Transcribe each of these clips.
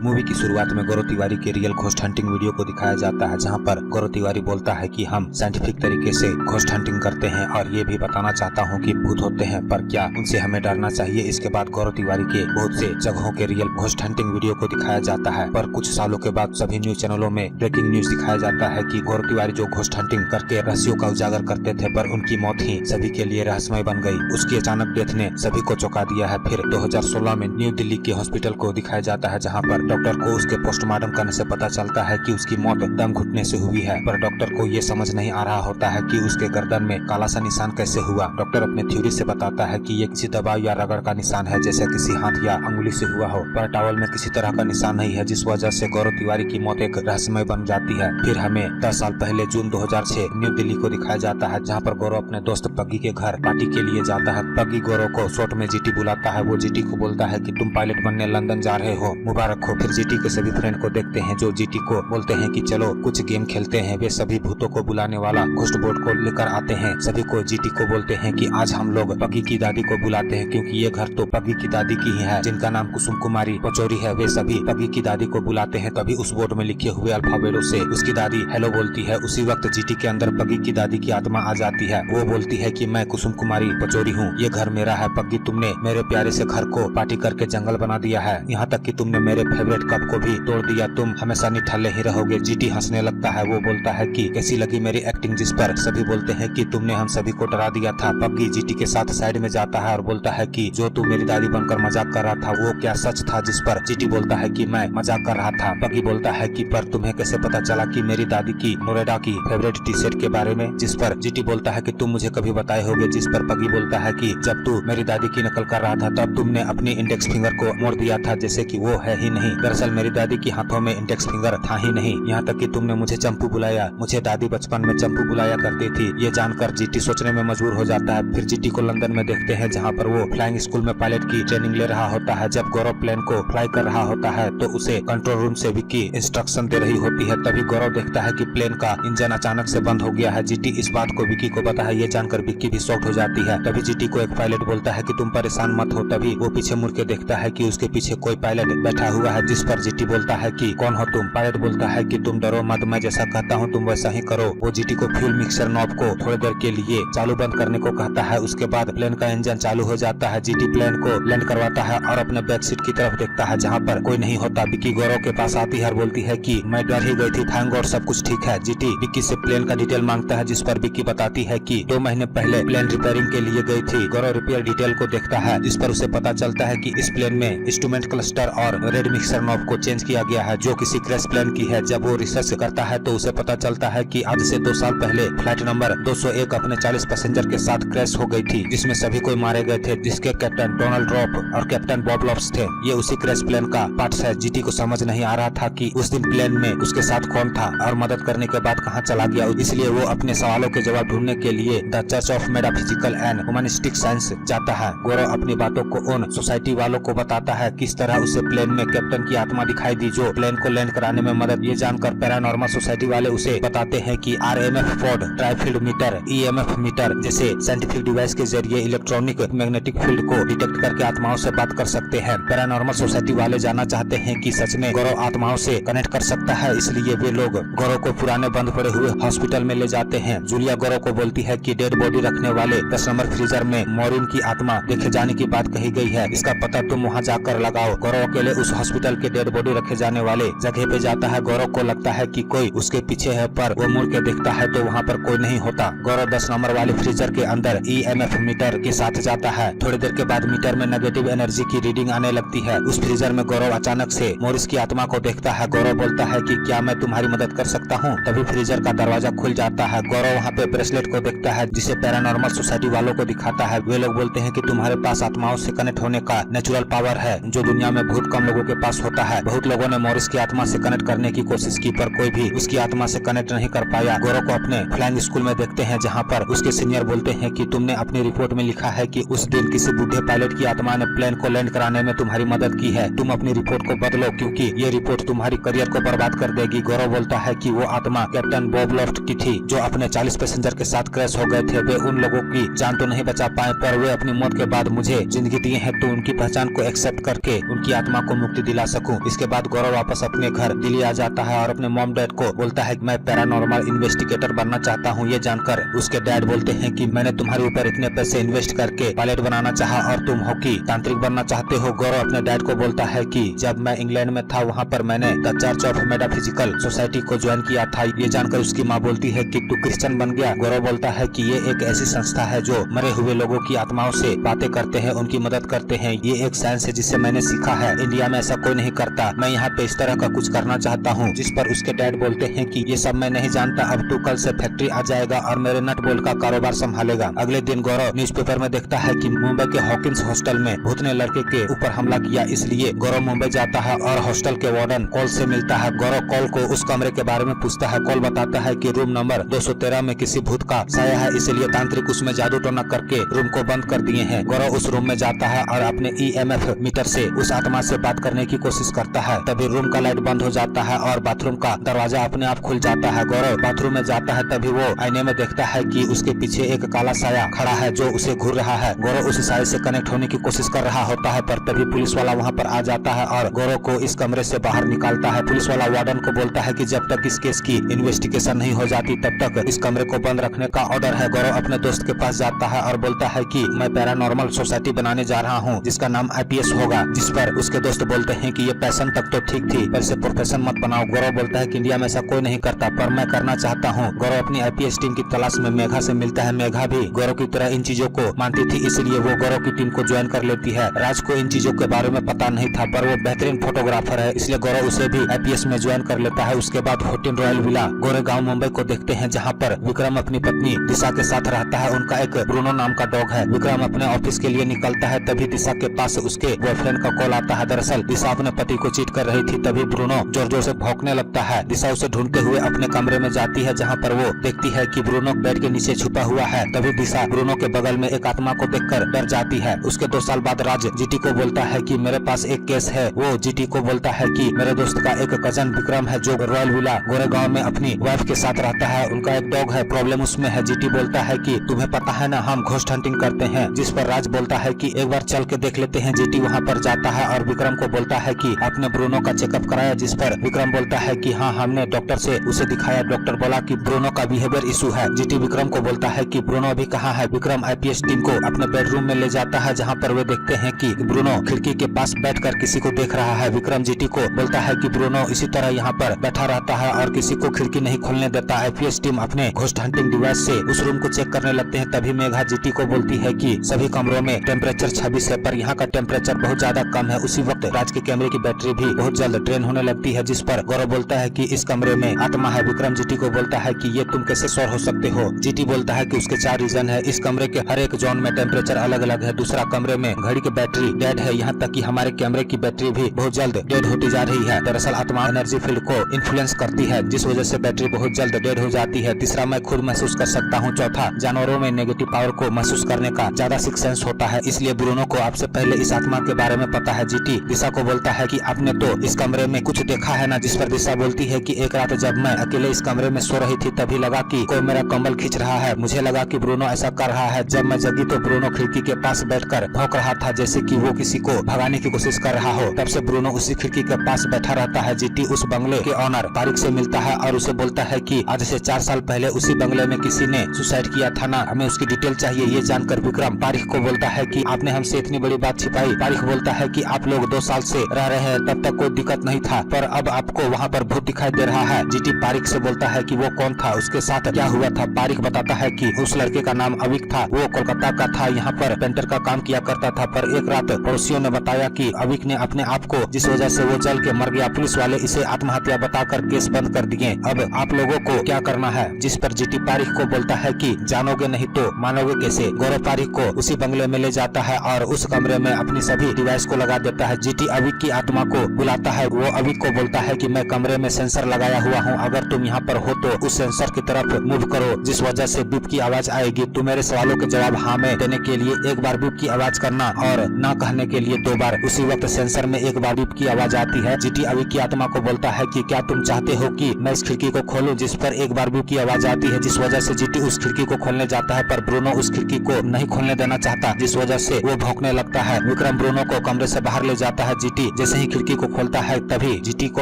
Movie की शुरुआत में गौरव तिवारी के रियल घोस्ट हंटिंग वीडियो को दिखाया जाता है, जहां पर गौरव तिवारी बोलता है कि हम साइंटिफिक तरीके से घोस्ट हंटिंग करते हैं और ये भी बताना चाहता हूं कि भूत होते हैं, पर क्या उनसे हमें डरना चाहिए। इसके बाद गौरव तिवारी के बहुत से जगहों के रियल घोस्ट हंटिंग वीडियो को दिखाया जाता है, पर कुछ सालों के बाद सभी न्यूज चैनलों में ब्रेकिंग न्यूज दिखाया जाता है कि गौरव तिवारी जो घोस्ट हंटिंग करके रहस्यों का उजागर करते थे, पर उनकी मौत ही सभी के लिए रहस्यमय बन गई। उसकी अचानक डेथ ने सभी को चौंका दिया है। फिर 2016 में न्यू दिल्ली के हॉस्पिटल को दिखाया जाता है, जहाँ पर डॉक्टर को उसके पोस्टमार्टम करने से पता चलता है कि उसकी मौत दम घुटने से हुई है, पर डॉक्टर को ये समझ नहीं आ रहा होता है कि उसके गर्दन में काला सा निशान कैसे हुआ। डॉक्टर अपने थ्योरी से बताता है कि ये किसी दबाव या रगड़ का निशान है, जैसे किसी हाथ या अंगुली से हुआ हो, पर टॉवल में किसी तरह का निशान नहीं है, जिस वजह से गौरव तिवारी की मौत एक रहस्यमय बन जाती है। फिर हमें 10 साल पहले जून 2006 न्यू दिल्ली को दिखाया जाता है, जहाँ पर गौरव अपने दोस्त पग्गी के घर पार्टी के लिए जाता है। पग्गी गौरव को शॉर्ट में जीटी बुलाता है। वो जीटी को बोलता है कि तुम पायलट बनने लंदन जा रहे हो, मुबारक हो। फिर जीटी के सभी फ्रेंड को देखते हैं जो जीटी को बोलते हैं कि चलो कुछ गेम खेलते हैं। वे सभी भूतों को बुलाने वाला घोस्ट बोर्ड को लेकर आते हैं। सभी को जीटी को बोलते हैं कि आज हम लोग पग्गी की दादी को बुलाते हैं, क्योंकि ये घर तो पग्गी की दादी की ही है, जिनका नाम कुसुम कुमारी पचौरी है। वे सभी पग्गी की दादी को बुलाते हैं। तभी उस बोर्ड में लिखे हुए अल्फाबेटों से उसकी दादी हेलो बोलती है। उसी वक्त जीटी के अंदर पग्गी की दादी की आत्मा आ जाती है। वो बोलती है कि मैं कुसुम कुमारी पचौरी हूँ, ये घर मेरा है। पग्गी, तुमने मेरे प्यारे से घर को पार्टी करके जंगल बना दिया है, यहाँ तक कि तुमने मेरे फेवरेट कप को भी तोड़ दिया। तुम हमेशा निठल्ले ही रहोगे। जीटी हंसने लगता है। वो बोलता है कि कैसी लगी मेरी एक्टिंग, जिस पर सभी बोलते हैं कि तुमने हम सभी को डरा दिया था। पग्गी जीटी के साथ साइड में जाता है और बोलता है कि जो तू मेरी दादी बनकर मजाक कर रहा था वो क्या सच था, जिस पर जीटी बोलता है कि मैं मजाक कर रहा था। पग्गी बोलता है कि पर तुम्हें कैसे पता चला कि मेरी दादी की नोएडा की फेवरेट टी शर्ट के बारे में, जिस पर जीटी बोलता है कि तुम मुझे कभी बताए होगे। जिस पर पग्गी बोलता है कि जब तू मेरी दादी की नकल कर रहा था तब तुमने अपनी इंडेक्स फिंगर को मोड़ दिया था, जैसे कि वो है ही नहीं। दरअसल मेरी दादी की हाथों में इंडेक्स फिंगर था ही नहीं, यहाँ तक कि तुमने मुझे चंपू बुलाया। मुझे दादी बचपन में चंपू बुलाया करती थी। ये जानकर जीटी सोचने में मजबूर हो जाता है। फिर जीटी को लंदन में देखते हैं, जहाँ पर वो फ्लाइंग स्कूल में पायलट की ट्रेनिंग ले रहा होता है। जब गौरव प्लेन को फ्लाई कर रहा होता है तो उसे कंट्रोल रूम से विक्की इंस्ट्रक्शन दे रही होती है। तभी गौरव देखता है कि प्लेन का इंजन अचानक से बंद हो गया है। जीटी इस बात को विक्की को पता है। ये जानकर विक्की भी शॉक्ड हो जाती है। तभी जीटी को एक पायलट बोलता है कि तुम परेशान मत हो। तभी वो पीछे मुड़ के देखता है कि उसके पीछे कोई पायलट बैठा हुआ है, जिस पर जीटी बोलता है कि कौन हो तुम। पायलट बोलता है कि तुम डरो मत, मैं जैसा कहता हूँ तुम वैसा ही करो। वो जीटी को फ्यूल मिक्सर नॉब को थोड़ी देर के लिए चालू बंद करने को कहता है। उसके बाद प्लेन का इंजन चालू हो जाता है। जीटी प्लेन को लैंड करवाता है और अपने बैक सीट की तरफ देखता है, जहाँ पर कोई नहीं होता। विक्की गौरव के पास आती है और बोलती है कि मैं डर ही गई थी, थैंक गॉड सब कुछ ठीक है। जीटी विक्की से प्लेन का डिटेल मांगता है, जिस पर विक्की बताती है कि 2 महीने पहले प्लेन रिपेयरिंग के लिए गई थी। गौरव रिपेयर डिटेल को देखता है, जिस पर उसे पता चलता है कि इस प्लेन में इंस्ट्रूमेंट क्लस्टर और रेड मिक्सर नॉब को चेंज किया गया है, जो किसी क्रैश प्लेन की है। जब वो रिसर्च करता है तो उसे पता चलता है कि आज से 2 साल पहले फ्लाइट नंबर 201 अपने 40 पैसेंजर के साथ क्रैश हो गई थी, जिसमें सभी कोई मारे गए थे, जिसके कैप्टन डोनाल्ड ड्रॉप और कैप्टन बॉब लॉप्स थे। ये उसी क्रैश प्लेन का पार्ट्स है। जीटी को समझ नहीं आ रहा था कि उस दिन प्लेन में उसके साथ कौन था और मदद करने के बाद कहां चला गया, इसलिए वो अपने सवालों के जवाब ढूंढने के लिए the church of metaphysical and humanistic science जाता है। गौरव अपनी बातों को उन सोसाइटी वालों को बताता है, किस तरह उसे प्लेन में कैप्टन की आत्मा दिखाई दी जो प्लेन को लैंड कराने में मदद। ये जानकर पैरानॉर्मल सोसाइटी वाले उसे बताते हैं कि RMF फोर्ड ट्राइफील्ड मीटर, EMF मीटर जैसे साइंटिफिक डिवाइस के जरिए इलेक्ट्रॉनिक मैग्नेटिक फील्ड को डिटेक्ट करके आत्माओं से बात कर सकते हैं। पैरानॉर्मल सोसाइटी वाले जानना चाहते हैं कि सच में गौरव आत्माओं से कनेक्ट कर सकता है, इसलिए वे लोग गौरव को पुराने बंद पड़े हुए हॉस्पिटल में ले जाते हैं। जूलिया गौरव को बोलती है कि डेड बॉडी रखने वाले 10 नंबर फ्रीजर में मॉरिन की आत्मा देखे जाने की बात कही गई है, इसका पता तुम वहाँ जाकर लगाओ। गौरव अकेले उस हॉस्पिटल के डेड बॉडी रखे जाने वाले जगह पे जाता है। गौरव को लगता है कि कोई उसके पीछे है, पर वो मुड़ के देखता है तो वहाँ पर कोई नहीं होता। गौरव 10 नंबर वाले फ्रीजर के अंदर EMF मीटर के साथ जाता है। थोड़ी देर के बाद मीटर में नेगेटिव एनर्जी की रीडिंग आने लगती है। उस फ्रीजर में गौरव अचानक से मॉरिस की आत्मा को देखता है। गौरव बोलता है कि क्या मैं तुम्हारी मदद कर सकता हूँ। तभी फ्रीजर का दरवाजा खुल जाता है। गौरव वहाँ पे ब्रेसलेट को देखता है, जिसे पैरानॉर्मल सोसाइटी वालों को दिखाता है। वे लोग बोलते हैं कि तुम्हारे पास आत्माओं से कनेक्ट होने का नेचुरल पावर है, जो दुनिया में बहुत कम लोगों के पास होता है। बहुत लोगों ने मॉरिस की आत्मा से कनेक्ट करने की कोशिश की, पर कोई भी उसकी आत्मा से कनेक्ट नहीं कर पाया। गौरव को अपने फ्लाइंग स्कूल में देखते हैं, जहाँ पर उसके सीनियर बोलते हैं कि तुमने अपनी रिपोर्ट में लिखा है कि उस दिन किसी बूढ़े पायलट की आत्मा ने प्लेन को लैंड कराने में तुम्हारी मदद की है। तुम अपनी रिपोर्ट को बदलो, क्योंकि ये रिपोर्ट तुम्हारी करियर को बर्बाद कर देगी। गौरव बोलता है कि वो आत्मा कैप्टन बॉब लॉफ्ट की थी, जो अपने 40 पैसेंजर के साथ क्रैश हो गए थे। वे उन लोगों की जान तो नहीं बचा पाए, पर वे अपनी मौत के बाद मुझे जिंदगी दिए हैं, तो उनकी पहचान को एक्सेप्ट करके उनकी आत्मा को मुक्ति दिला सकूं। इसके बाद गौरव वापस अपने घर दिल्ली आ जाता है और अपने मॉम डैड को बोलता है कि मैं पैरानॉर्मल इन्वेस्टिगेटर बनना चाहता हूँ। ये जानकर उसके डैड बोलते हैं कि मैंने तुम्हारे ऊपर इतने पैसे इन्वेस्ट करके पायलट बनाना चाहा और तुम हॉकी तांत्रिक बनना चाहते हो। गौरव अपने डैड को बोलता है कि जब मैं इंग्लैंड में था वहाँ पर मैंने the church of metaphysical society को ज्वाइन किया था। ये जानकर उसकी माँ बोलती है कि तू क्रिश्चियन बन गया। गौरव बोलता है कि ये एक ऐसी संस्था है जो मरे हुए लोगों की आत्माओं से बातें करते हैं, उनकी मदद करते हैं। ये एक साइंस है जिससे मैंने सीखा है, इंडिया में ऐसा कोई नहीं करता। मैं यहाँ पे इस तरह का कुछ करना चाहता हूँ। जिस पर उसके डैड बोलते हैं कि ये सब मैं नहीं जानता, अब तू कल से फैक्ट्री आ जाएगा और मेरे नट बोल्ट का कारोबार संभालेगा। अगले दिन गौरव न्यूज़पेपर में देखता है कि मुंबई के हॉकिंस हॉस्टल में भूत ने लड़के के ऊपर हमला किया। इसलिए गौरव मुंबई जाता है और हॉस्टल के वार्डन कॉल से मिलता है। गौरव कॉल को उस कमरे के बारे में पूछता है। कॉल बताता है कि रूम नंबर 213 में किसी भूत का साया है, इसलिए तांत्रिक उसमें जादू टोना करके रूम को बंद कर दिए हैं। गौरव उस रूम में जाता है और अपने EMF मीटर से उस आत्मा से बात करने की कोशिश करता है। तभी रूम का लाइट बंद हो जाता है और बाथरूम का दरवाजा अपने आप खुल जाता है। गौरव बाथरूम में जाता है, तभी वो आईने में देखता है कि उसके पीछे एक काला साया खड़ा है जो उसे घूर रहा है। गौरव उस साये से कनेक्ट होने की कोशिश कर रहा होता है, पर तभी पुलिस वाला वहाँ पर आ जाता है और गौरव को इस कमरे से बाहर निकालता है। पुलिस वाला वार्डन को बोलता है कि जब तक इस केस की इन्वेस्टिगेशन नहीं हो जाती तब तक इस कमरे को बंद रखने का ऑर्डर है। गौरव अपने दोस्त के पास जाता है और बोलता है कि मैं पैरानॉर्मल सोसाइटी बनाने जा रहा हूँ जिसका नाम IPS होगा। जिस पर उसके दोस्त बोलते हैं कि ये पैशन तक तो ठीक थी, पर इसे प्रोफेशन मत बनाओ। गौरव बोलता है कि इंडिया में ऐसा कोई नहीं करता, पर मैं करना चाहता हूँ। गौरव अपनी IPS टीम की तलाश में मेघा से मिलता है। मेघा भी गौरव की तरह इन चीजों को मानती थी, इसलिए वो गौरव की टीम को ज्वाइन कर लेती है। राज को इन चीजों के बारे में पता नहीं था, पर वो बेहतरीन फोटोग्राफर है, इसलिए गौरव उसे भी IPS में ज्वाइन कर लेता है। उसके बाद 14 रॉयल विला गोरेगांव मुंबई को देखते हैं, जहाँ पर विक्रम अपनी पत्नी दिशा के साथ रहता है। उनका एक ब्रूनो नाम का डॉग है। विक्रम अपने ऑफिस के लिए निकलता है, तभी दिशा के पास उसके बॉयफ्रेंड का कॉल आता है। दरअसल दिशा अपने पति को चीट कर रही थी, तभी ब्रूनो जोर जोर से भौंकने लगता है। दिशा उसे ढूंढते हुए अपने कमरे में जाती है, जहाँ पर वो देखती है कि ब्रूनो बेड के नीचे छुपा हुआ है। तभी दिशा ब्रूनो के बगल में एक आत्मा को देखकर डर जाती है। उसके 2 साल बाद राज जीटी को बोलता है कि मेरे पास एक केस है। वो जीटी को बोलता है कि मेरे दोस्त का एक कजन विक्रम है जो रॉयल विला गोरेगांव में अपनी वाइफ के साथ रहता है। उनका एक डॉग है, प्रॉब्लम उसमें है। जीटी बोलता है कि तुम्हें पता है ना, हम घोस्ट हंटिंग करते हैं। जिस पर राज बोलता है कि एक बार चल के देख लेते हैं। जीटी वहाँ पर जाता है और विक्रम को बोलता है कि आपने ब्रूनो का चेकअप कराया। जिस पर विक्रम बोलता है कि हाँ, हमने डॉक्टर से उसे दिखाया। डॉक्टर बोला कि ब्रूनो का बिहेवियर इशू है। जीटी विक्रम को बोलता है कि ब्रूनो अभी कहाँ है। विक्रम IPS टीम को अपने बेडरूम में ले जाता है, जहाँ पर वे देखते हैं कि ब्रूनो खिड़की के पास बैठकर किसी को देख रहा है। विक्रम जीटी को बोलता है कि ब्रूनो इसी तरह यहाँ पर बैठा रहता है और किसी को खिड़की नहीं खोलने देता। IPS टीम अपने घोस्ट हंटिंग डिवाइस से उस रूम को चेक करने लगते हैं। तभी मेघा जीटी को बोलती है कि सभी कमरों में टेम्परेचर 26 है, पर यहाँ का टेम्परेचर बहुत ज्यादा कम है। उसी वक्त राज के कैमरे की बैटरी भी बहुत जल्द ड्रेन होने लगती है। जिस पर गौरव बोलता है कि इस कमरे में आत्मा है। विक्रम जीटी को बोलता है कि ये तुम कैसे श्योर हो सकते हो। जीटी बोलता है कि उसके 4 रीजन है। इस कमरे के हर एक जोन में टेम्परेचर अलग अलग है। दूसरा कमरे में घड़ी की बैटरी डेड है, यहाँ तक कि हमारे कैमरे की बैटरी भी बहुत जल्द डेड होती जा रही है। दरअसल आत्मा एनर्जी फील्ड को इन्फ्लुएंस करती है, जिस वजह से बैटरी बहुत जल्द डेड हो जाती है। तीसरा, मैं खुद महसूस कर सकता हूँ। चौथा, जानवरों में नेगेटिव पावर को महसूस करने का ज्यादा सिक्स सेंस होता है, इसलिए ब्रूनो को आपसे पहले इस आत्मा के बारे में पता है। जीटी दिशा को बोलता है कि आपने तो इस कमरे में कुछ देखा है ना। जिस पर दिशा बोलती है कि एक रात जब मैं अकेले इस कमरे में सो रही थी, तभी लगा कि कोई मेरा कंबल खींच रहा है। मुझे लगा कि ब्रूनो ऐसा कर रहा है। जब मैं जगी तो ब्रूनो खिड़की के पास बैठकर भौंक रहा था, जैसे कि वो किसी को भगाने की कोशिश कर रहा हो। तब से ब्रूनो उसी खिड़की के पास बैठा रहता है। जीटी उस बंगले के ऑनर तारिक से मिलता है और उसे बोलता है कि आज से 4 साल पहले उसी बंगले में किसी ने सुसाइड किया था ना, हमें उसकी डिटेल चाहिए। ये जानकर विक्रम तारिक को बोलता है कि आपने हमसे इतनी बड़ी बात छिपाई। तारिक बोलता है कि आप लोग 2 साल से रह रहे हैं, तब तक कोई दिक्कत नहीं था, पर अब आपको वहाँ पर भूत दिखाई दे रहा है। जीटी तारिक से बोलता है कि वो कौन था, उसके साथ क्या हुआ था। तारिक बताता है कि उस लड़के का नाम अविक था, वो कोलकाता का था, यहाँ पर पेंटर का काम किया करता था। पर एक रात पड़ोसियों ने बताया कि अविक ने अपने आप को, जिस वजह से वो जल के मर गया। पुलिस वाले इसे आत्महत्या बताकर केस बंद कर दिए। अब आप लोगों को क्या करना है। जिस पर जीटी तारिक को बोलता है कि जानोगे नहीं तो मानोगे कैसे। गौरव तारिक को उसी बंगले में ले जाता है और उस कमरे में अपनी सभी डिवाइस को लगा देता है। जीटी अविक की आत्मा को बुलाता है। वो अविक को बोलता है कि मैं कमरे में सेंसर लगाया हुआ हूँ, अगर तुम यहाँ पर हो तो उस सेंसर की तरफ मूव करो, जिस वजह से बीप की आवाज आएगी। तुम मेरे सवालों के जवाब हाँ में देने के लिए एक बार बीप की आवाज करना और ना कहने के लिए 2 बार। उसी वक्त सेंसर में एक बार बीप की आवाज आती है। जीटी अविक की आत्मा को बोलता है कि क्या तुम चाहते हो कि मैं इस खिड़की को खोलूं। जिस पर एक बार बीप की आवाज आती है, जिस वजह से जीटी उस खिड़की को खोलने जाता है, पर ब्रूनो उस खिड़की को नहीं खोलने देना चाहता, जिस वजह से वो भौंकने लगता है। विक्रम ब्रूनो को कमरे से बाहर ले जाता है। जीटी जैसे ही खिड़की को खोलता है तभी जीटी को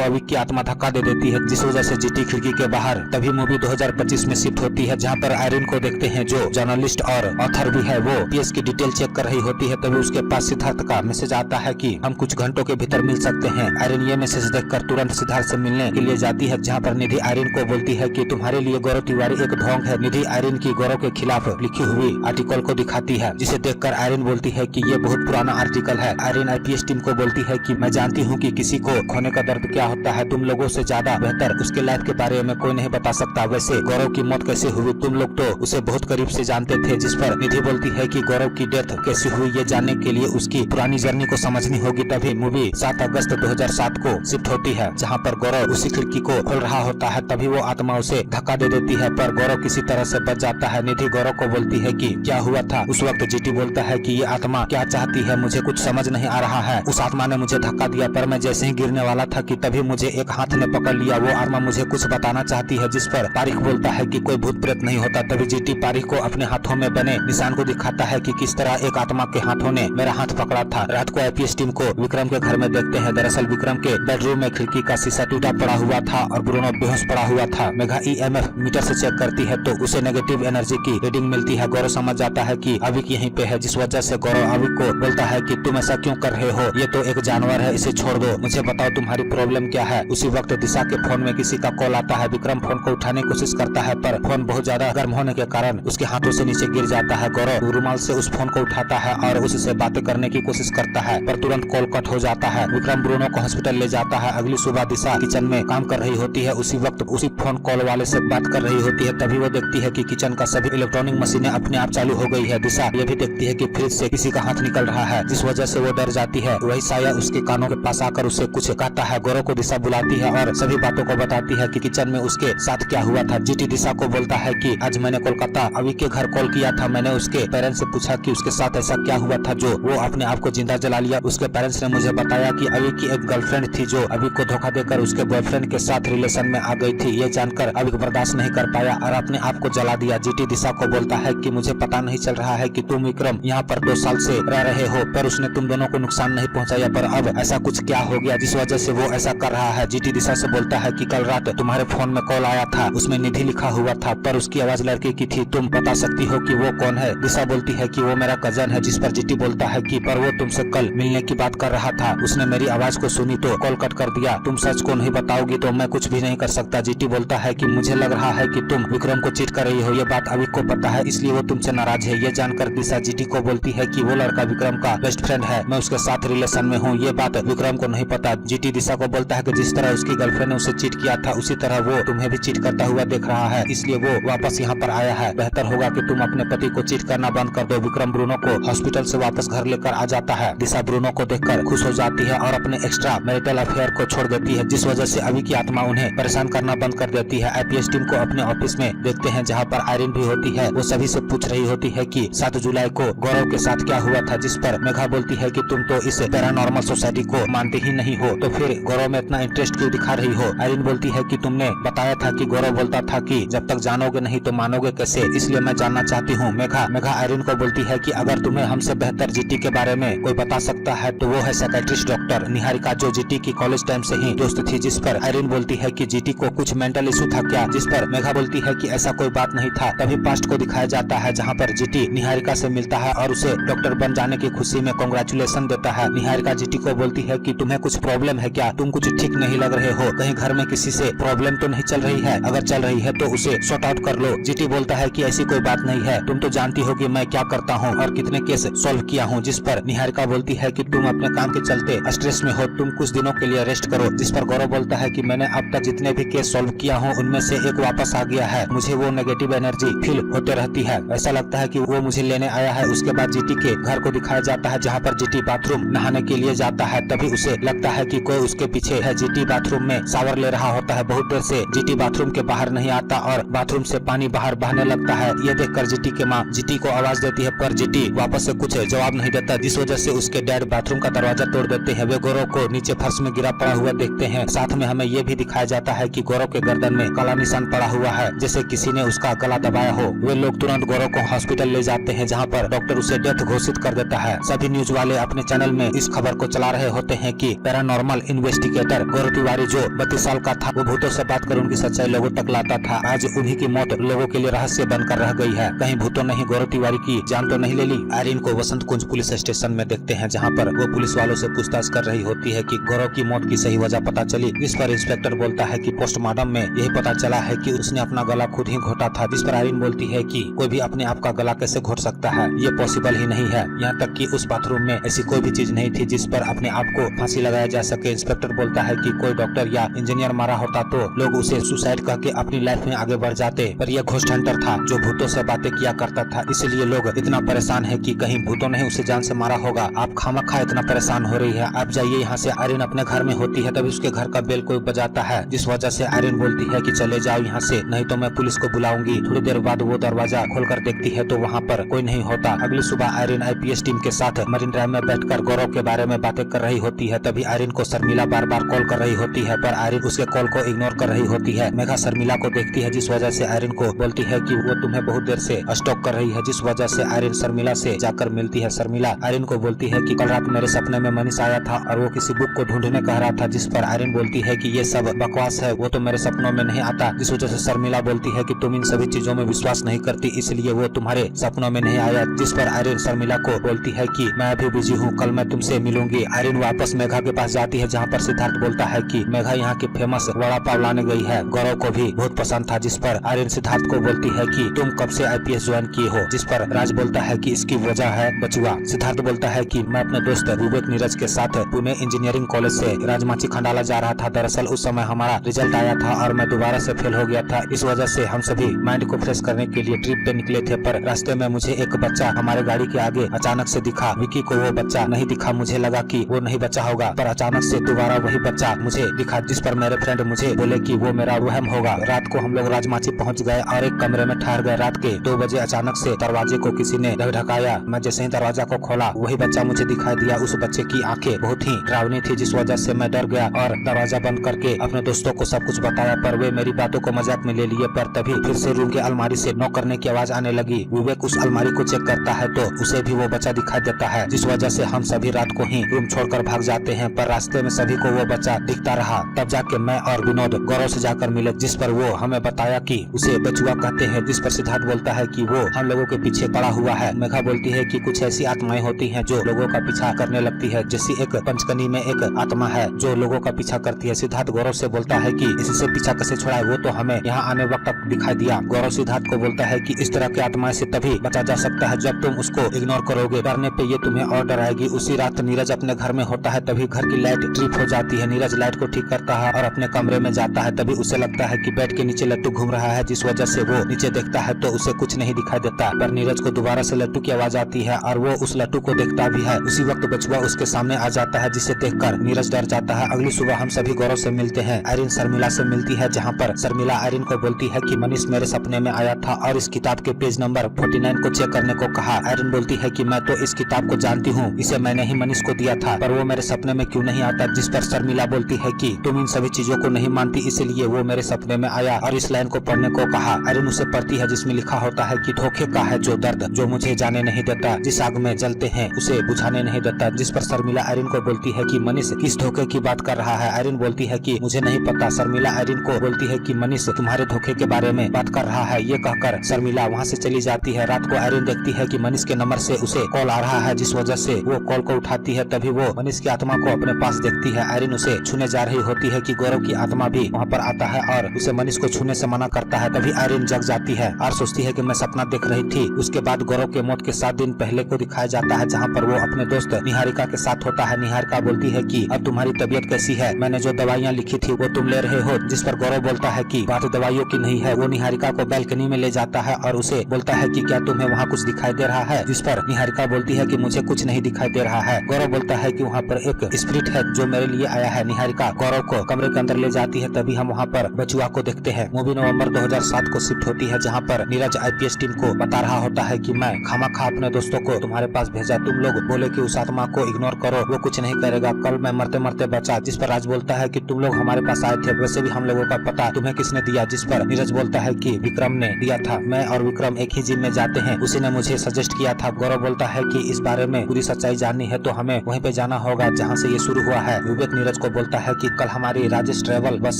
अविक की आत्मा धक्का दे देती है, जिस वजह से जीटी खिड़की के बाहर तभी मूवी 2025 में शिफ्ट होती है, जहाँ पर आयरन को देखते हैं जो जर्नलिस्ट और ऑथर भी है, वो केस की डिटेल चेक कर रही होती है। तभी उसके पास सिद्धार्थ का मैसेज आता है कि हम कुछ घंटों के भीतर मिल सकते हैं। आयरन ये मैसेज देखकर तुरंत सिद्धार्थ से मिलने के लिए जाती है, जहाँ पर निधि आयरन को बोलती है कि तुम्हारे लिए गौरव तिवारी एक ढोंग है। निधि आयरन की गौरव के खिलाफ लिखी हुई आर्टिकल को दिखाती है, जिसे देखकर आयरन बोलती है कि ये बहुत पुराना आर्टिकल है। आयरन आईपीएस टीम को बोलती है कि मैं जानती हूँ कि किसी को खोने का दर्द क्या होता है, तुम लोगों से ज्यादा बेहतर उसके लाइफ के बारे में कोई नहीं बता सकता। वैसे गौरव की मौत कैसे हुई, तुम लोग तो उसे बहुत करीब से जानते थे। जिस पर निधि बोलती है कि गौरव की डेथ कैसे हुई ये जानने के लिए उसकी पुरानी जर्नी को समझनी होगी। तभी मूवी 7 अगस्त 2007 को शिफ्ट होती है, जहाँ पर गौरव उसी खिड़की को खोल रहा होता है। तभी वो आत्मा उसे धक्का दे देती है, पर गौरव किसी तरह से बच जाता है। निधि गौरव को बोलती है कि क्या हुआ था। उस वक्त जीटी बोलता है कि ये आत्मा क्या चाहती है, मुझे कुछ समझ नहीं आ रहा है। उस आत्मा ने मुझे धक्का दिया, पर मैं जैसे ही गिरने वाला था कि तभी मुझे एक हाथ ने पकड़ लिया। वो आत्मा मुझे कुछ बताना चाहती है, जिस पर पारिक बोलता है कि कोई भूत प्रेत नहीं होता। तभी जीटी पारिक को अपने हाथों में बने निशान को दिखाता है कि किस तरह एक आत्मा के हाथों ने मेरा हाथ पकड़ा था। रात को आईपीएस टीम को विक्रम के घर में देखते हैं। दरअसल विक्रम के बेडरूम में खिड़की का शीशा टूटा पड़ा हुआ था और ब्रूनो बेहोश पड़ा हुआ था। मेघा ईएमएफ मीटर से चेक करती है तो उसे नेगेटिव एनर्जी की रीडिंग मिलती है। गौरव समझ जाता है कि अविक यहीं पे है, जिस वजह से गौरव अविक को बोलता है कि तुम ऐसा क्यों कर रहे हो, ये तो एक जानवर है, इसे छोड़ दो, मुझे बताओ तुम्हारी प्रॉब्लम क्या है। उसी वक्त दिशा के फोन में किसी का कॉल आता है। विक्रम फोन को उठाने की कोशिश करता है, पर फोन बहुत ज्यादा गर्म होने के कारण उसके हाथों से नीचे गिर जाता है। गौरव रुमाल से उस फोन को उठाता है और उससे बातें करने की कोशिश करता है, पर तुरंत कॉल कट हो जाता है। विक्रम ब्रूनो को हॉस्पिटल ले जाता है। अगली सुबह दिशा किचन में काम कर रही होती है। उसी वक्त उसी फोन कॉल वाले से बात कर रही होती है। तभी वो देखती है कि किचन का सभी इलेक्ट्रॉनिक मशीनें अपने आप चालू हो गई है। दिशा ये भी देखती है कि फ्रिज से किसी का हाथ निकल रहा है, जिस वजह से वो डर जाती है। वही साया उसके कानों के पास आकर उसे कुछ कहता है। गौरव को दिशा बुलाती है और सभी बातों को बताती है कि किचन में उसके साथ क्या हुआ था। जीटी दिशा को बोलता है कि आज मैंने कोलकाता अविक के घर कॉल किया था। मैंने उसके पेरेंट्स से पूछा कि उसके साथ ऐसा क्या हुआ था जो वो अपने आप को जिंदा जला लिया। उसके पेरेंट्स ने मुझे बताया कि अविक की एक गर्लफ्रेंड थी जो अविक को धोखा देकर उसके बॉयफ्रेंड के साथ रिलेशन में आ गई थी। ये जानकर अविक बर्दाश्त नहीं कर पाया और अपने आप को जला दिया। जीटी दिशा को बोलता है कि मुझे पता नहीं चल रहा है कि तुम विक्रम यहाँ पर 2 साल से रह रहे हो, पर उसने तुम दोनों को नुकसान नहीं पहुँचाया, पर अब ऐसा कुछ क्या हो गया जिस वजह से वो ऐसा कर रहा है। जीटी दिशा से बोलता है कि कल रात तुम्हारे फोन में कॉल आया था, उसमें निधि लिखा हुआ था, पर उसकी आवाज लड़के की थी, तुम बता सकती हो कि वो कौन है। दिशा बोलती है कि वो मेरा कजन है, जिस पर जीटी बोलता है कि पर वो तुमसे कल मिलने की बात कर रहा था, उसने मेरी आवाज को सुनी तो कॉल कट कर दिया। तुम सच को नहीं बताओगी तो मैं कुछ भी नहीं कर सकता। जीटी बोलता है कि मुझे लग रहा है कि तुम विक्रम को चीट कर रही हो, ये बात अविक को पता है, इसलिए वो तुमसे नाराज है। ये जानकर दिशा जीटी को बोलती है कि वो लड़का विक्रम का बेस्ट फ्रेंड है, मैं उसके साथ रिलेशन में हूँ, ये बात विक्रम को नहीं पता। जीटी दिशा को बोलता है कि जिस तरह उसकी गर्लफ्रेंड ने उसे चीट किया था उसी तरह वो तुम्हें भी चीट करता हुआ देख रहा है, इसलिए वो वापस यहाँ पर आया है। बेहतर होगा कि तुम अपने पति को चीट करना बंद कर दो। विक्रम ब्रूनो को हॉस्पिटल से वापस घर लेकर आ जाता है। दिशा ब्रूनो को देखकर खुश हो जाती है और अपने एक्स्ट्रा मैरिटल अफेयर को छोड़ देती है, जिस वजह से अविक की आत्मा उन्हें परेशान करना बंद कर देती है। आईपीएस टीम को अपने ऑफिस में देखते हैं, जहाँ पर आयरन भी होती है। वो सभी से पूछ रही होती है कि 7 जुलाई को गौरव के साथ क्या हुआ था, जिस पर मेघा बोलती है कि तुम तो इस पैरानॉर्मल सोसाइटी को मानते ही नहीं हो, तो फिर गौरव में इतना इंटरेस्ट क्यों दिखा रही हो। आयरन बोलती है कि तुमने बताया था कि गौरव बोलता था कि जब तक जानोगे नहीं तो मानोगे कैसे, इसलिए मैं जानना चाहती हूँ। मेघा आयरन को बोलती है कि अगर तुम्हें हमसे बेहतर जीटी के बारे में कोई बता सकता है तो वो है साइकियाट्रिस्ट डॉक्टर निहारिका, जो जीटी की कॉलेज टाइम से ही दोस्त थी। जिस पर आयरन बोलती है कि जीटी को कुछ मेंटल इशू था क्या, जिस पर मेघा बोलती है कि ऐसा कोई बात नहीं था। तभी पास्ट को दिखाया जाता है, जहाँ पर जीटी निहारिका से मिलता है और उसे डॉक्टर बन जाने की खुशी में कांग्रेचुलेशन देता है। निहारिका जीटी को बोलती है कि तुम्हें कुछ प्रॉब्लम है क्या, तुम कुछ ठीक नहीं लग रहे हो, कहीं घर में किसी से प्रॉब्लम तो नहीं चल रही है, अगर चल रही है तो उसे सॉर्ट आउट कर लो। जीटी बोलता है कि ऐसी कोई बात नहीं है, तुम तो जानती हो कि मैं क्या करता हूँ और कितने केस सॉल्व किया हूँ। जिस पर निहारिका बोलती है कि तुम अपने काम के चलते स्ट्रेस में हो, तुम कुछ दिनों के लिए रेस्ट करो। जिस पर गौरव बोलता है कि मैंने अब तक जितने भी केस सॉल्व किया हूँ उनमें से एक वापस आ गया है, मुझे वो नेगेटिव एनर्जी फील होते रहती है, ऐसा लगता है कि वो मुझे लेने आया है। उसके बाद जीटी के घर को दिखाया जाता है, जहाँ पर जीटी बाथरूम नहाने के लिए जाता है। तभी उसे लगता है कि कोई उसके पीछे है। जीटी बाथरूम में शावर ले रहा होता है। बहुत देर से जीटी बाथरूम के बाहर नहीं आता और बाथरूम से पानी बाहर बहने लगता है। ये देखकर जीटी के माँ जीटी को आवाज देती है, पर जीटी वापस से कुछ जवाब नहीं देता, जिस वजह से उसके डैड बाथरूम का दरवाजा तोड़ देते हैं। वे गौरव को नीचे फर्श में गिरा पड़ा हुआ देखते हैं। साथ में हमें ये भी दिखाया जाता है कि गौरव के गर्दन में काला निशान पड़ा हुआ है, जैसे किसी ने उसका गला दबाया हो। वे लोग तुरंत गौरव को हॉस्पिटल ले जाते हैं, जहाँ पर डॉक्टर उसे डेथ घोषित कर देता है। सभी न्यूज वाले अपने चैनल में इस खबर को चला रहे होते हैं कि पैरानॉर्मल इन्वेस्टिगेटर गौरव तिवारी जो 32 साल का था वो भूतों से बात कर उनकी सच्चाई लोगों तक लाता था। आज उन्हीं की मौत लोगों के लिए रहस्य बनकर रह गई है। कहीं भूतों ने गौरव तिवारी की जान तो नहीं ले ली। आर्यन को वसंत कुंज पुलिस स्टेशन में देखते हैं, जहाँ पर वो पुलिस वालों से पूछताछ कर रही होती है कि गौरव की मौत की सही वजह पता चली। जिस पर इंस्पेक्टर बोलता है कि पोस्टमार्टम में यही पता चला है कि उसने अपना गला खुद ही घोटा था। जिस पर आर्यन बोलती है कि कोई भी अपने आप का गला कैसे घोट सकता है, ये पॉसिबल ही नहीं है। यहाँ तक कि उस बाथरूम में ऐसी कोई भी चीज नहीं थी जिस पर अपने आप को फांसी लगाया जा सके। इंस्पेक्टर बोलता है कि कोई डॉक्टर या इंजीनियर मारा होता तो लोग उसे सुसाइड करके अपनी लाइफ में आगे बढ़ जाते, पर यह घोस्ट हंटर था जो भूतों से बातें किया करता था। इसलिए लोग इतना परेशान है कि कहीं भूतों ने उसे जान से मारा होगा। आप खामखा इतना परेशान हो रही है, आप जाइए यहाँ से। आर्यन अपने घर में होती है, तभी उसके घर का बेल कोई बजाता है, जिस वजह से आर्यन बोलती है कि चले जाओ यहाँ से, नहीं तो मैं पुलिस को बुलाऊंगी। थोड़ी देर बाद वो दरवाजा खोलकर देखती है तो वहाँ पर कोई नहीं होता। अगली सुबह आर्यन आईपीएस टीम के साथ मरीन ड्राइव में बैठकर गौरव के बारे में बातें कर रही होती है। तभी आर्यन को शर्मिला बार बार कॉल कर रही होती है, पर आर्यन उसके कॉल को इग्नोर कर रही होती है। मेघा शर्मिला को देखती है, जिस वजह से आर्यन को बोलती है कि वो तुम्हें बहुत देर से स्टॉक कर रही है, जिस वजह से आर्यन शर्मिला से जाकर मिलती है। शर्मिला आर्यन को बोलती है कि कल रात मेरे सपने में मनीष आया था और वो किसी बुक को ढूंढने कह रहा था। जिस पर आर्यन बोलती है कि ये सब बकवास है, वो तो मेरे सपनों में नहीं आता। जिस वजह से शर्मिला बोलती है कि तुम इन सभी चीजों में विश्वास नहीं करती, इसलिए वो तुम्हारे सपनों में नहीं आया। जिस पर आर्यन शर्मिला को बोलती है कि मैं अभी बिजी हूँ, कल मैं तुमसे मिलूंगी। आर्यन वापस मेघा के पास जाती है, जहाँ पर सिद्धार्थ बोलता है कि मेघा यहाँ की फेमस वड़ा पाव लाने गई है। गौरव को भी बहुत पसंद था। जिस पर आर्यन सिद्धार्थ को बोलती है कि तुम कब से आईपीएस ज्वाइन किए हो। जिस पर राज बोलता है कि इसकी वजह है बचुआ। सिद्धार्थ बोलता है कि मैं अपने दोस्त विवेक नीरज के साथ पुणे इंजीनियरिंग कॉलेज से राजमाची खंडाला जा रहा था। दरअसल उस समय हमारा रिजल्ट आया था और मैं दोबारा से फेल हो गया था। इस वजह से हम सभी माइंड को फ्रेश करने के लिए ट्रिप पे निकले थे, पर रास्ते में मुझे एक बच्चा हमारे गाड़ी के आगे अचानक से दिखा। विकी को वो बच्चा नहीं दिखा, मुझे लगा कि वो नहीं बच्चा होगा, पर अचानक से दोबारा वही बच्चा मुझे दिखा। जिस पर मेरे फ्रेंड मुझे बोले कि वो मेरा वहम होगा। रात को हम लोग राजमाची पहुंच गए और एक कमरे में ठहर गए। रात के 2 बजे अचानक से दरवाजे को किसी ने ढकाया। मैं जैसे ही दरवाजा को खोला वही बच्चा मुझे दिखाई दिया। उस बच्चे की आंखें बहुत ही डरावनी थी, जिस वजह से मैं डर गया और दरवाजा बंद करके अपने दोस्तों को सब कुछ बताया, पर वे मेरी बातों को मजाक में ले लिए। पर तभी फिर से रूम के अलमारी से नॉक करने की आवाज आने लगी। विवेक उस अलमारी को चेक करता है तो उसे भी वो बच्चा दिखाई देता है, जिस वजह से हम सभी रात को ही रूम छोड़कर भाग जाते हैं। पर रास्ते में सभी को वो बच्चा दिखता रहा। तब जाके मैं और विनोद गौरव से जाकर मिले, जिस पर वो हमें बताया कि उसे बचुआ कहते हैं। जिस पर सिद्धार्थ बोलता है कि वो हम लोगों के पीछे पड़ा हुआ है। मेघा बोलती है कि कुछ ऐसी आत्माएं होती हैं जो लोगों का पीछा करने लगती है, जैसी एक पंचकनी में एक आत्मा है जो लोगों का पीछा करती है। सिद्धार्थ गौरव से बोलता है कि इससे पीछा कैसे छुड़ाए, वो तो हमें यहाँ आने वक्त तक दिखाई दिया। गौरव सिद्धार्थ को बोलता है कि इस तरह की आत्माएं से तभी बचा जा सकता है जब तुम उसको इग्नोर करोगे। डरने पे ये तुम्हें और डराएगी। उसी रात नीरज अपने घर में होता है, तभी घर की लाइट ट्रिप हो जाती है। नीरज लाइट को ठीक करता है और अपने कमरे में जाता है। तभी उसे लगता है कि बेड के नीचे लट्टू घूम रहा है, जिस वजह से वो नीचे देखता है तो उसे कुछ नहीं दिखाई देता। पर नीरज को दोबारा से लट्टू की आवाज आती है और वो उस लट्टू को देखता भी है। उसी वक्त बचुआ उसके सामने आ जाता है, जिसे देखकर नीरज डर जाता है। अगली सुबह हम सभी गौरव से मिलते हैं। आर्यन शर्मिला से मिलती है, जहाँ पर शर्मिला आर्यन को बोलती है कि मनीष मेरे सपने में आया था और इस किताब के पेज नंबर 49 को चेक करने को कहा। आर्यन बोलती है कि मैं तो इस किताब को जानती हूँ, इसे मैंने ही मनीष को दिया था, पर वो मेरे सपने में क्यों नहीं आता। जिस पर शर्मिला बोलती है कि तुम इन सभी चीजों को नहीं मानती, इसलिए वो मेरे सपने में आया और इस लाइन को पढ़ने को कहा। आर्यन उसे पढ़ती है, जिसमें लिखा होता है कि धोखे का है जो दर्द, जो मुझे जाने नहीं देता, जिस आग में जलते हैं उसे बुझाने नहीं देता। जिस पर शर्मिला आर्यन को बोलती है कि मनीष किस धोखे की बात कर रहा है। आर्यन बोलती है कि मुझे नहीं पता। शर्मिला आर्यन को बोलती है कि मनीष तुम्हारे धोखे के बारे में बात कर रहा है। ये कहकर शर्मिला वहाँ से चली जाती है। रात को आर्यन देखती है कि मनीष के नंबर से उसे कॉल आ रहा है, जिस वजह से वो कॉल को उठाती है। तभी वो मनीष की आत्मा को अपने पास देखती है। आर्यन उसे छूने जा रही होती है कि गौरव की आत्मा भी वहाँ पर आता है और उसे मनीष को छूने से मना करता है। तभी आर्यन जग जाती है और सोचती है कि मैं सपना देख रही थी। उसके बाद गौरव के मौत के 7 दिन पहले को दिखाया जाता है, जहाँ पर वो अपने दोस्त निहारिका के साथ होता है। निहारिका बोलती है कि अब तुम्हारी तबीयत कैसी है, मैंने जो दवाइयाँ लिखी थी वो तुम ले रहे हो। जिस पर गौरव बोलता है कि बात दवाइयों की नहीं है। वो निहारिका को बैल्कनी में ले जाता है और उसे बोलता है कि क्या तुम्हें वहाँ कुछ दिखाई दे रहा है। जिस पर निहारिका बोलती है कि मुझे कुछ नहीं दिखाई दे रहा है। गौरव बोलता है कि वहाँ पर एक स्पिरिट है जो मेरे लिए आया है। निहारिका गौरव को कमरे के अंदर ले जाती है। तभी हम वहाँ पर बचुआ को देखते हैं। मूवी नवंबर 2007 को शिफ्ट होती है, जहाँ पर नीरज आईपीएस टीम को बता रहा होता है कि मैं खामखा अपने दोस्तों को तुम्हारे पास भेजा, तुम लोग बोले कि उस आत्मा को इग्नोर करो, वो कुछ नहीं करेगा, कल मैं मरते मरते बचा। जिस पर राज बोलता है कि तुम लोग हमारे पास आए थे, वैसे भी हम लोगों का पता तुम्हें किसने दिया। जिस पर नीरज बोलता है कि विक्रम ने दिया था, मैं और विक्रम एक ही जिम में जाते हैं, उसी ने मुझे सजेस्ट किया था। गौरव बोलता है कि इस बारे में पूरी सच्चाई जाननी है तो हमें वहीं पे जाना जाना होगा जहाँ से ये शुरू हुआ है। विवेक नीरज को बोलता है कि कल हमारी राजेश ट्रेवल बस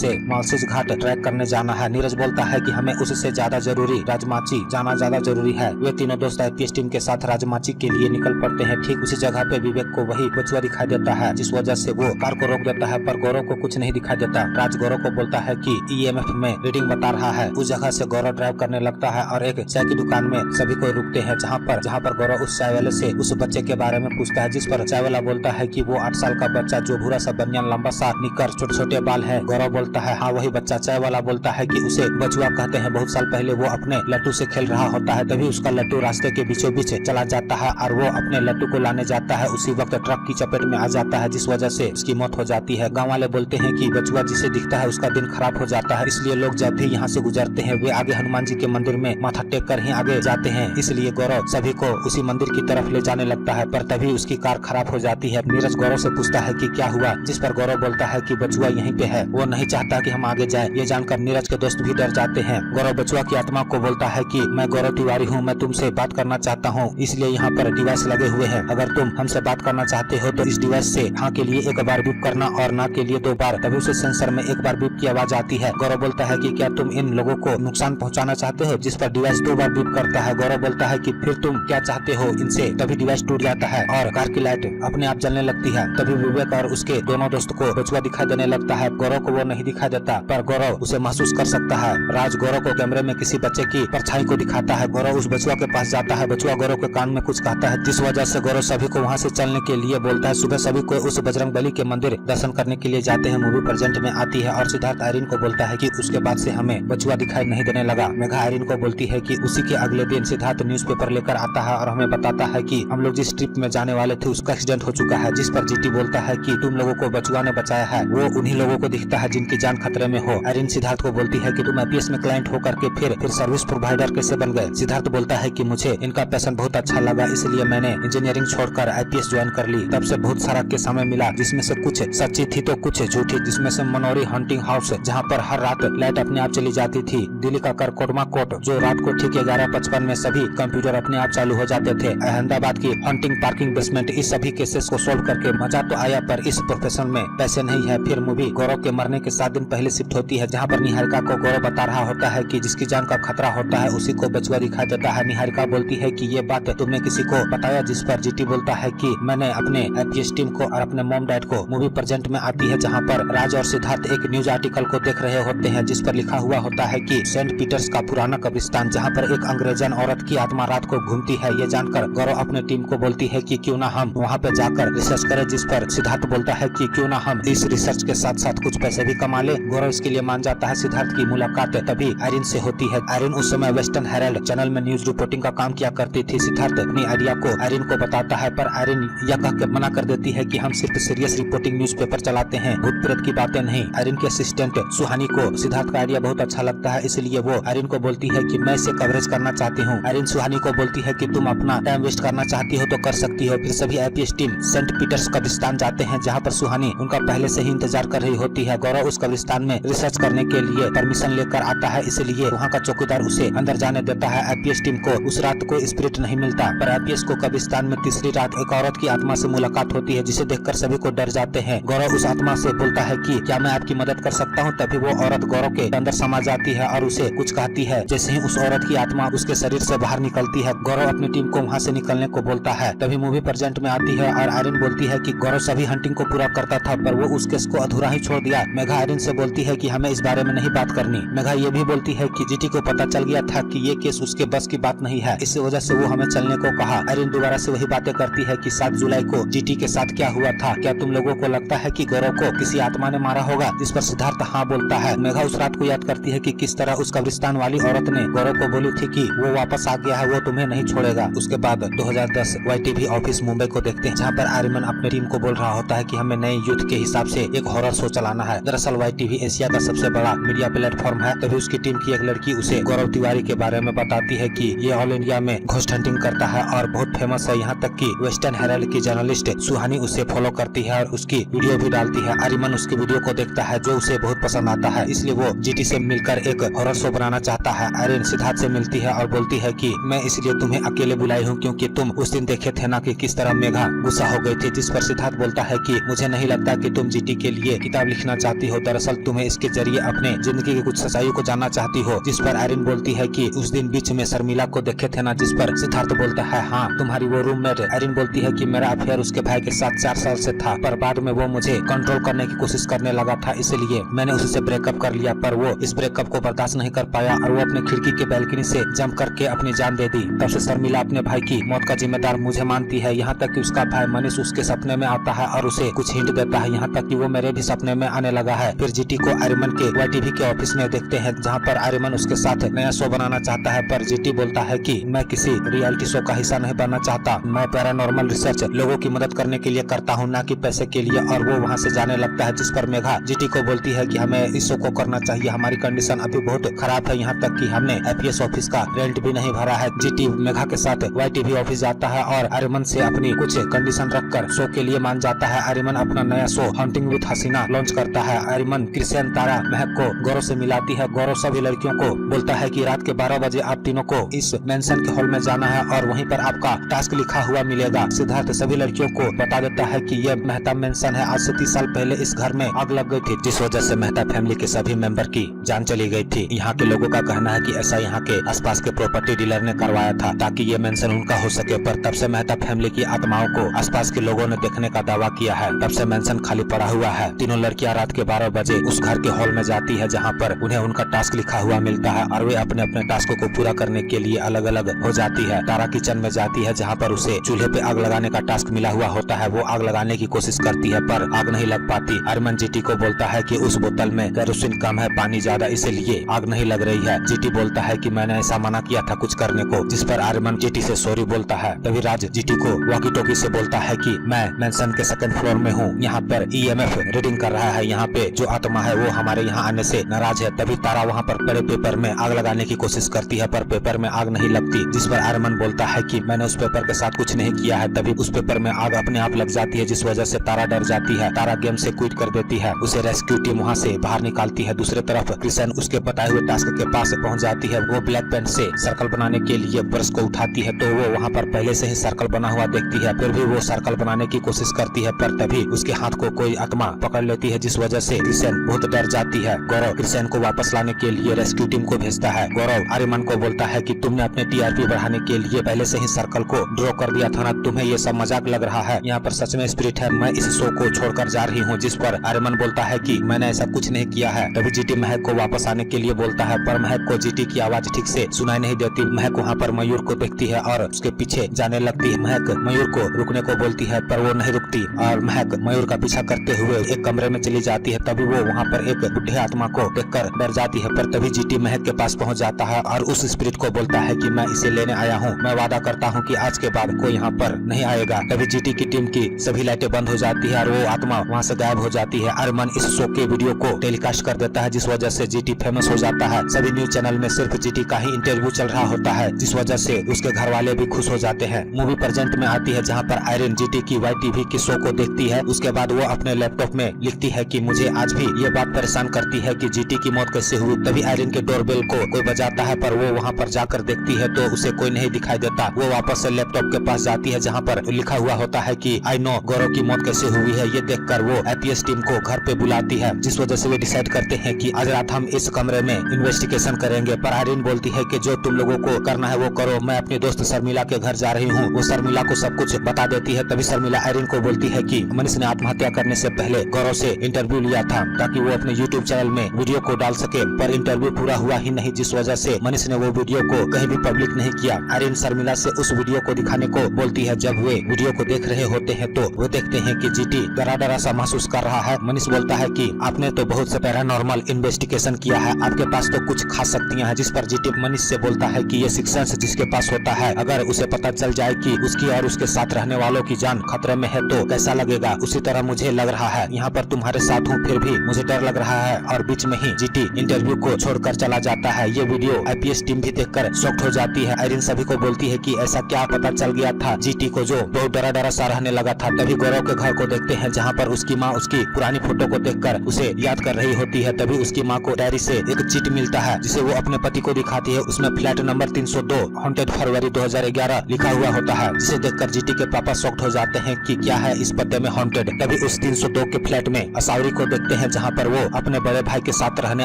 से मालसेज घाट ट्रैक करने जाना है। नीरज बोलता है कि हमें उससे ज्यादा जरूरी राजमाची जाना ज्यादा जरूरी है। वे तीनों दोस्त आईपीएस टीम के साथ राजमाची के लिए निकल पड़ते हैं। ठीक उसी जगह पे विवेक को वही बचुआ दिखाई देता है, जिस वजह से वो कार को रोक देता है, पर गौरव को कुछ नहीं दिखाई देता। राज गौरव को बोलता है कि ईएमएफ में रीडिंग बता रहा है। उस जगह से गौरव ड्राइव करने लगता है और एक चाय की दुकान में सभी को रुकते हैं, जहाँ पर गौरव उस चाय वाले से उस बच्चे के बारे में पूछता है, जिस पर चाय वाला बोलता है कि वो 8 साल का बच्चा जो भूरा सा बनियान, लंबा सा निकर, छोटे छोटे बाल है। गौरव बोलता है हाँ वही बच्चा। चाय वाला बोलता है कि उसे बचुआ कहते हैं। बहुत साल पहले वो अपने लट्टू से खेल रहा होता है, तभी उसका लट्टू रास्ते के बीचों बीच चला जाता है और वो अपने लट्टू को लाने जाता है। उसी वक्त ट्रक की चपेट में आ जाता है, जिस वजह से उसकी मौत हो जाती है। गाँव वाले बोलते हैं कि बचुआ जिसे दिखता है उसका दिन खराब हो जाता है, इसलिए लोग जब भी यहाँ से गुजरते हैं वे आगे हनुमान जी के मंदिर में माथा टेक कर ही आगे जाते हैं। इसलिए गौरव सभी को उसी मंदिर की तरफ ले जाने लगता है, पर तभी उसकी कार खराब हो जाती है। नीरज गौरव से पूछता है कि क्या हुआ, जिस पर गौरव बोलता है कि बचुआ यहीं पे है, वो नहीं चाहता कि हम आगे जाएं। ये जानकर नीरज के दोस्त भी डर जाते हैं। गौरव बचुआ की आत्मा को बोलता है कि मैं गौरव तिवारी हूँ, मैं तुमसे बात करना चाहता हूँ, इसलिए यहाँ पर डिवाइस लगे हुए हैं। अगर तुम हमसे बात करना चाहते हो तो इस डिवाइस से हाँ के लिए 1 बार बीप करना और ना के लिए 2 बार। तभी उसे सेंसर में 1 बार बीप की आवाज आती है। गौरव बोलता है कि क्या तुम इन लोगों को नुकसान पहुँचाना चाहते हो, जिस पर डिवाइस 2 बार बीप करता है। गौरव बोलता है कि फिर तुम क्या चाहते हो इनसे। तभी डिवाइस टूट जाता है और कार की लाइट अपने आप जलने लगती है। तभी विवेक और उसके दोनों दोस्त को बचुआ दिखाई देने लगता है। गौरव को वो नहीं दिखाई देता, पर गौरव उसे महसूस कर सकता है। राज गौरव को कैमरे में किसी बच्चे की परछाई को दिखाता है। गौरव उस बचुआ के पास जाता है। बचुआ गौरव के कान में कुछ कहता है, जिस वजह से गौरव सभी को वहाँ से चलने के लिए बोलता है। सुबह सभी को उस बजरंगबली के मंदिर दर्शन करने के लिए जाते हैं। मूवी प्रेजेंट में आती है और सिद्धार्थ आर्यन को बोलता है कि उसके बाद से हमें बचुआ दिखाई नहीं देने लगा। मेघा आर्यन को बोलती है कि उसी के अगले दिन सिद्धार्थ न्यूज़पेपर लेकर आता है और हमें बताता है कि हम लोग जिस ट्रिप में जाने वाले थे उसका एक्सीडेंट हो चुका है, जिस पर जीटी बोलता है कि तुम लोगों को बचुआ ने बचाया है, वो उन्हीं लोगों को दिखता है जिनकी जान खतरे में हो। आर्यन सिद्धार्थ को बोलती है कि तुम आईपीएस में क्लाइंट होकर के फिर सर्विस प्रोवाइडर कैसे बन गए। सिद्धार्थ बोलता है कि मुझे इनका पैशन बहुत अच्छा लगा, इसलिए मैंने इंजीनियरिंग छोड़कर आईपीएस ज्वाइन कर ली। तब से बहुत सारा केस हमें मिला, जिसमें से कुछ सच्ची थी तो कुछ झूठी, जिसमें से मनोरी हंटिंग हाउस जहाँ पर हर रात लाइट अपने आप चली जाती थी, दिल्ली का करकोरमा कोर्ट जो रात को ठीक 11:55 में सभी कंप्यूटर अपने आप चालू हो जाते थे, अहमदाबाद की हंटिंग पार्किंग बेसमेंट, इस सभी केसेस को सोल्व करके मजा तो आया, पर इस प्रोफेशन में पैसे नहीं है। फिर मूवी गौरव के मरने के 7 दिन पहले शिफ्ट होती है, जहाँ पर निहारिका को गौरव बता रहा होता है कि जिसकी जान का खतरा होता है उसी को बचुआ दिखाई देता है। निहारिका बोलती है कि ये बात तुमने किसी को बताया, जिस पर जीटी बोलता है कि मैंने अपने आईपीएस टीम को और अपने मॉम डैड को। मूवी प्रेजेंट में आती है, जहाँ पर राज और सिद्धार्थ एक न्यूज आर्टिकल को देख रहे होते हैं, जिस पर लिखा हुआ होता है कि सेंट पीटर्स का पुराना कब्रिस्तान, जहाँ पर एक अंग्रेजन औरत की आत्मा रात को घूमती है। ये जानकर गौरव अपने टीम को बोलती है कि क्यों ना हम वहाँ पे जाकर रिसर्च करें, जिस पर सिद्धार्थ बोलता है कि क्यों ना हम इस रिसर्च के साथ साथ कुछ पैसे भी कमा ले। गौरव इसके लिए मान जाता है। सिद्धार्थ की मुलाकात तभी आर्यन से होती है। आर्यन उस समय वेस्टर्न हेराल्ड चैनल में न्यूज रिपोर्टिंग का काम किया करती थी। सिद्धार्थ अपनी आइडिया को आर्यन को बताता है, पर आर्यन यह कह के मना कर देती है कि हम सिर्फ सीरियस रिपोर्टिंग न्यूज़पेपर चलाते हैं, भूत प्रेत की बातें नहीं। आर्यन के असिस्टेंट सुहानी को सिद्धार्थ का आइडिया बहुत अच्छा लगता है, इसलिए वो आर्यन को बोलती है कि मैं इसे कवरेज करना चाहती हूँ। आर्यन सुहानी को बोलती है कि तुम अपना टाइम वेस्ट करना चाहती हो तो कर सकती हो। फिर सभी आईपीएस टीम सेंट पीटर्स कब्रिस्तान जाते हैं, जहाँ पर सुहानी उनका पहले से ही इंतजार कर रही होती है। गौरव उस कब्रिस्तान में रिसर्च करने के लिए परमिशन लेकर आता है, इसलिए वहाँ का चौकीदार उसे अंदर जाने देता है। आईपीएस टीम को उस रात को स्पिरिट नहीं मिलता, पर आईपीएस को कब्रिस्तान में तीसरी रात एक औरत की आत्मा से मुलाकात होती है, जिसे देखकर सभी को डर जाते हैं। गौरव उस आत्मा से बोलता है कि क्या मैं आपकी मदद कर सकता हूँ। तभी वो औरत गौरव के अंदर समा जाती है और उसे कुछ कहती है। जैसे ही उस औरत की आत्मा उसके शरीर से बाहर निकलती है, गौरव अपनी टीम को वहाँ से निकलने को बोलता है। तभी मूवी प्रेजेंट में आती है और आर्यन बोलती है कि गौरव सभी हंटिंग को पूरा करता था, पर वो उस केस को अधूरा ही छोड़ दिया। मेघा आर्यन से बोलती है कि हमें इस बारे में नहीं बात करनी। मेघा ये भी बोलती है कि जीटी को पता चल गया था कि ये केस उसके बस की बात नहीं है, इस वजह से वो हमें चलने को कहा। आर्यन दोबारा से वही बातें करती है कि 7 जुलाई को जीटी के साथ क्या हुआ था, क्या तुम लोगों को लगता है कि गौरव को किसी आत्मा ने मारा होगा, जिस पर सिद्धार्थ हाँ बोलता है। मेघा उस रात को याद करती है कि किस तरह उस कब्रिस्तान वाली औरत ने गौरव को बोली थी कि वो वापस आ गया है, वो तुम्हें नहीं छोड़ेगा। उसके बाद 2010 YTV ऑफिस मुंबई को देखते हैं, जहाँ पर आर्यन अपने टीम को बोल रहा होता है कि हमें नए युद्ध के हिसाब से एक हॉरर शो चलाना है। दरअसल YTV एशिया का सबसे बड़ा मीडिया प्लेटफॉर्म है। तभी उसकी टीम की एक लड़की उसे गौरव तिवारी के बारे में बताती है कि ये ऑल इंडिया में घोस्ट हंटिंग करता है और बहुत फेमस है, यहाँ तक कि वेस्टर्न हेराल्ड की जर्नलिस्ट सुहानी उसे फॉलो करती है और उसकी वीडियो भी डालती है। आर्यन उसकी वीडियो को देखता है जो उसे बहुत पसंद आता है, इसलिए वो जीटी से मिलकर एक हॉरर शो बनाना चाहता है। आर्यन सिद्धार्थ से मिलती है और बोलती है कि मैं इसलिए तुम्हें अकेले बुलाई हूँ क्योंकि तुम उस दिन देखे थे ना कि किस तरह मेघा गुस्सा हो गई गई थी, जिस पर सिद्धार्थ बोलता है कि मुझे नहीं लगता कि तुम जीटी के लिए किताब लिखना चाहती हो, दरअसल तुम्हें इसके जरिए अपने जिंदगी की कुछ सच्चाइयों को जानना चाहती हो। जिस पर आयरन बोलती है कि उस दिन बीच में शर्मिला को देखे थे ना, जिस पर सिद्धार्थ बोलता है हाँ तुम्हारी वो रूममेट। आयरन बोलती है कि मेरा अफेयर उसके भाई के साथ 4 साल से था, पर बाद में वो मुझे कंट्रोल करने की कोशिश करने लगा था, इसलिए मैंने उससे ब्रेकअप कर लिया। पर वो इस ब्रेकअप को बर्दाश्त नहीं कर पाया और वो अपने खिड़की के बैल्कनी से जंप करके अपनी जान दे दी। तब से शर्मिला अपने भाई की मौत का जिम्मेदार मुझे मानती है, यहाँ तक कि उसका भाई मनीष उसके सपने में आता है और उसे कुछ हिंट देता है, यहाँ तक कि वो मेरे भी सपने में आने लगा है। फिर जीटी को आर्यमन के YTV के ऑफिस में देखते हैं, जहाँ पर आर्यमन उसके साथ नया शो बनाना चाहता है, पर जीटी बोलता है कि मैं किसी रियलिटी शो का हिस्सा नहीं बनना चाहता, मैं पैरानॉर्मल रिसर्च लोगों की मदद करने के लिए करता हूँ, ना कि पैसे के लिए। और वो वहाँ से जाने लगता है, जिस पर मेघा जीटी को बोलती है कि हमें इस शो को करना चाहिए, हमारी कंडीशन अभी बहुत खराब है, यहाँ तक कि हमने APS ऑफिस का रेंट भी नहीं भरा है। जीटी मेघा के साथ YTV ऑफिस जाता है और आर्यमन से अपनी कुछ कंडीशन रखकर शो के लिए मान जाता है। आर्यमन अपना नया show hunting with Hasina launch करता है। आर्यमन क्रिश्चियन, तारा, महक को गौरव से मिलाती है। गौरव सभी लड़कियों को बोलता है कि रात के 12 बजे आप तीनों को इस मेंशन के हॉल में जाना है और वहीं पर आपका टास्क लिखा हुआ मिलेगा। सिद्धार्थ सभी लड़कियों को बता देता है कि यह मेहता मेंशन है, आज से 30 साल पहले इस घर में आग लग गई थी, जिस वजह से मेहता फैमिली के सभी मेंबर की जान चली गई थी। यहाँ के लोगों का कहना है कि ऐसा यहाँ के आसपास के प्रॉपर्टी डीलर ने करवाया था ताकि ये मेंशन उनका हो सके, पर तब से मेहता फैमिली की आत्माओं को आसपास के लोगों ने देखने का दावा किया है। तब से मेंशन खाली पड़ा हुआ है। तीनों लड़कियां रात के 12 बजे उस घर के हॉल में जाती है, जहाँ पर उन्हें उनका टास्क लिखा हुआ मिलता है और वे अपने अपने टास्क को पूरा करने के लिए अलग अलग हो जाती है। तारा किचन में जाती है, जहाँ पर उसे चूल्हे पे आग लगाने का टास्क मिला हुआ होता है। वो आग लगाने की कोशिश करती है पर आग नहीं लग पाती। आर्यमन जीटी को बोलता है कि उस बोतल में केरोसिन कम है, पानी ज्यादा, इसलिए आग नहीं लग रही है। जीटी बोलता है कि मैंने ऐसा मना किया था कुछ करने को, जिस पर आर्यमन जीटी से सॉरी बोलता है। तभी राज जीटी को वॉकी टॉकी से बोलता है कि मैं मेंशन के 2nd फ्लोर में हूँ, यहाँ पर EMF रीडिंग कर रहा है, यहाँ पे जो आत्मा है वो हमारे यहाँ आने से नाराज है। तभी तारा वहाँ पर बड़े पेपर में आग लगाने की कोशिश करती है पर पेपर में आग नहीं लगती, जिस पर आर्यमन बोलता है कि मैंने उस पेपर के साथ कुछ नहीं किया है। तभी उस पेपर में आग अपने आप लग जाती है, जिस वजह से तारा डर जाती है। तारा गेम से क्विट कर देती है, उसे रेस्क्यू टीम वहाँ से बाहर निकालती है। दूसरी तरफ क्रिशन उसके बताए हुए टास्क के पास पहुँच जाती है। वो ब्लैक पेन से सर्कल बनाने के लिए ब्रश को उठाती है तो वो वहाँ पर पहले से ही सर्कल बना हुआ देखती है। फिर भी वो सर्कल बनाने की कोशिश करती है पर तभी उसके हाथ को कोई आत्मा पकड़ लेती है, जिस वजह से क्रिशन बहुत डर जाती है। गौरव क्रिशन को वापस लाने के लिए रेस्क्यू टीम को भेजता है। गौरव आर्यमन को बोलता है कि तुमने अपने TRP बढ़ाने के लिए पहले से ही सर्कल को ड्रॉ कर दिया था ना, तुम्हें ये सब मजाक लग रहा है, यहाँ पर सच में स्पिरिट है, मैं इस शो को छोड़कर जा रही हूँ। जिस पर आर्यमन बोलता है कि मैंने ऐसा कुछ नहीं किया है। तभी जीटी महक को वापस आने के लिए बोलता है पर महक को जीटी की आवाज ठीक से सुनाई नहीं देती। महक वहाँ पर मयूर को देखती है और उसके पीछे जाने लगती है। महक मयूर को रुकने को बोलती है पर वो नहीं रुकती और महक मयूर का पीछा करते हुए एक कमरे में चली जाती है। तभी वो वहाँ पर एक बुढ़े आत्मा को देखकर डर जाती है पर तभी जीटी महक के पास पहुँच जाता है और उस स्पिरिट को बोलता है कि मैं इसे लेने आया हूँ, मैं वादा करता हूँ कि आज के बाद कोई यहाँ पर नहीं आएगा। तभी जीटी की टीम की सभी लाइटें बंद हो जाती है और वो आत्मा वहाँ से गायब हो जाती है। आर्यमन इस शो के वीडियो को टेलीकास्ट कर देता है, जिस वजह से जीटी फेमस हो जाता है। सभी न्यूज चैनल में सिर्फ जीटी का ही इंटरव्यू चल रहा होता है, जिस वजह से उसके घर वाले भी खुश हो जाते हैं। मूवी प्रेजेंट में आती है, जहाँ पर आयरन जीटी की YTV की शो को देखती है। उसके बाद वो अपने लैपटॉप में लिखती है कि मुझे आज भी ये बात परेशान करती है कि जीटी की मौत कैसे हुई। तभी आयरन के डोरबेल को कोई बजाता है पर वो वहाँ पर जाकर देखती है तो उसे कोई नहीं दिखाई देता। वो वापस से लैपटॉप के पास जाती है, जहाँ पर लिखा हुआ होता है कि आई नो गौरव की मौत कैसे हुई है। ये देखकर वो APS टीम को घर पे बुलाती है, जिस वजह से वे डिसाइड करते हैं कि आज रात हम इस कमरे में इन्वेस्टिगेशन करेंगे। पर आयरन बोलती है कि जो तुम लोगों को करना है वो करो, मैं अपनी दोस्त शर्मिला के घर जा रही हूँ। वो शर्मिला को सब कुछ बता देती है। तभी शर्मिला आयरन को बोलती है कि मनीष ने आत्महत्या करने से पहले गौरव से इंटरव्यू लिया था ताकि वो अपने YouTube चैनल में वीडियो को डाल सके, पर इंटरव्यू पूरा हुआ ही नहीं, जिस वजह से मनीष ने वो वीडियो को कहीं भी पब्लिक नहीं किया। आयरन शर्मिला से उस वीडियो को दिखाने को बोलती है। जब वे वीडियो को देख रहे होते हैं तो वो देखते हैं कि जीटी डरा डरा सा महसूस कर रहा है। मनीष बोलता है कि आपने तो बहुत से पैरानॉर्मल इन्वेस्टिगेशन किया है, आपके पास तो कुछ खास शक्तियां हैं। जिस पर जीटी मनीष से बोलता है कि ये सिक्स जिसके पास होता है, अगर उसे पता चल जाए कि उसकी और उसके साथ रहने वालों की जान खतरे में है तो कैसा लगेगा। उसी तरह मुझे लग रहा है, यहाँ पर तुम्हारे साथ हूँ फिर भी मुझे डर लग रहा है। और बीच में ही जीटी इंटरव्यू को छोड़कर चला जाता है। ये वीडियो APS टीम भी देखकर शॉक्ड हो जाती है। आयरन सभी को बोलती है कि ऐसा क्या पता चल गया था जीटी को जो बहुत डरा डरा सा रहने लगा था। तभी गौरव के घर को देखते हैं, जहाँ पर उसकी माँ उसकी पुरानी फोटो को देखकर उसे याद कर रही होती है। तभी उसकी माँ को डायरी से एक चिट मिलता है, जिसे वो अपने पति को दिखाती है। उसमें फ्लैट नंबर 302 हॉन्टेड फरवरी 2011 लिखा हुआ होता है, जिसे देखकर जीटी के पापा शॉक्ड हो जाते जाते हैं कि क्या है इस पते में हॉन्टेड। तभी उस 302 के फ्लैट में असावरी को देखते हैं, जहाँ पर वो अपने बड़े भाई के साथ रहने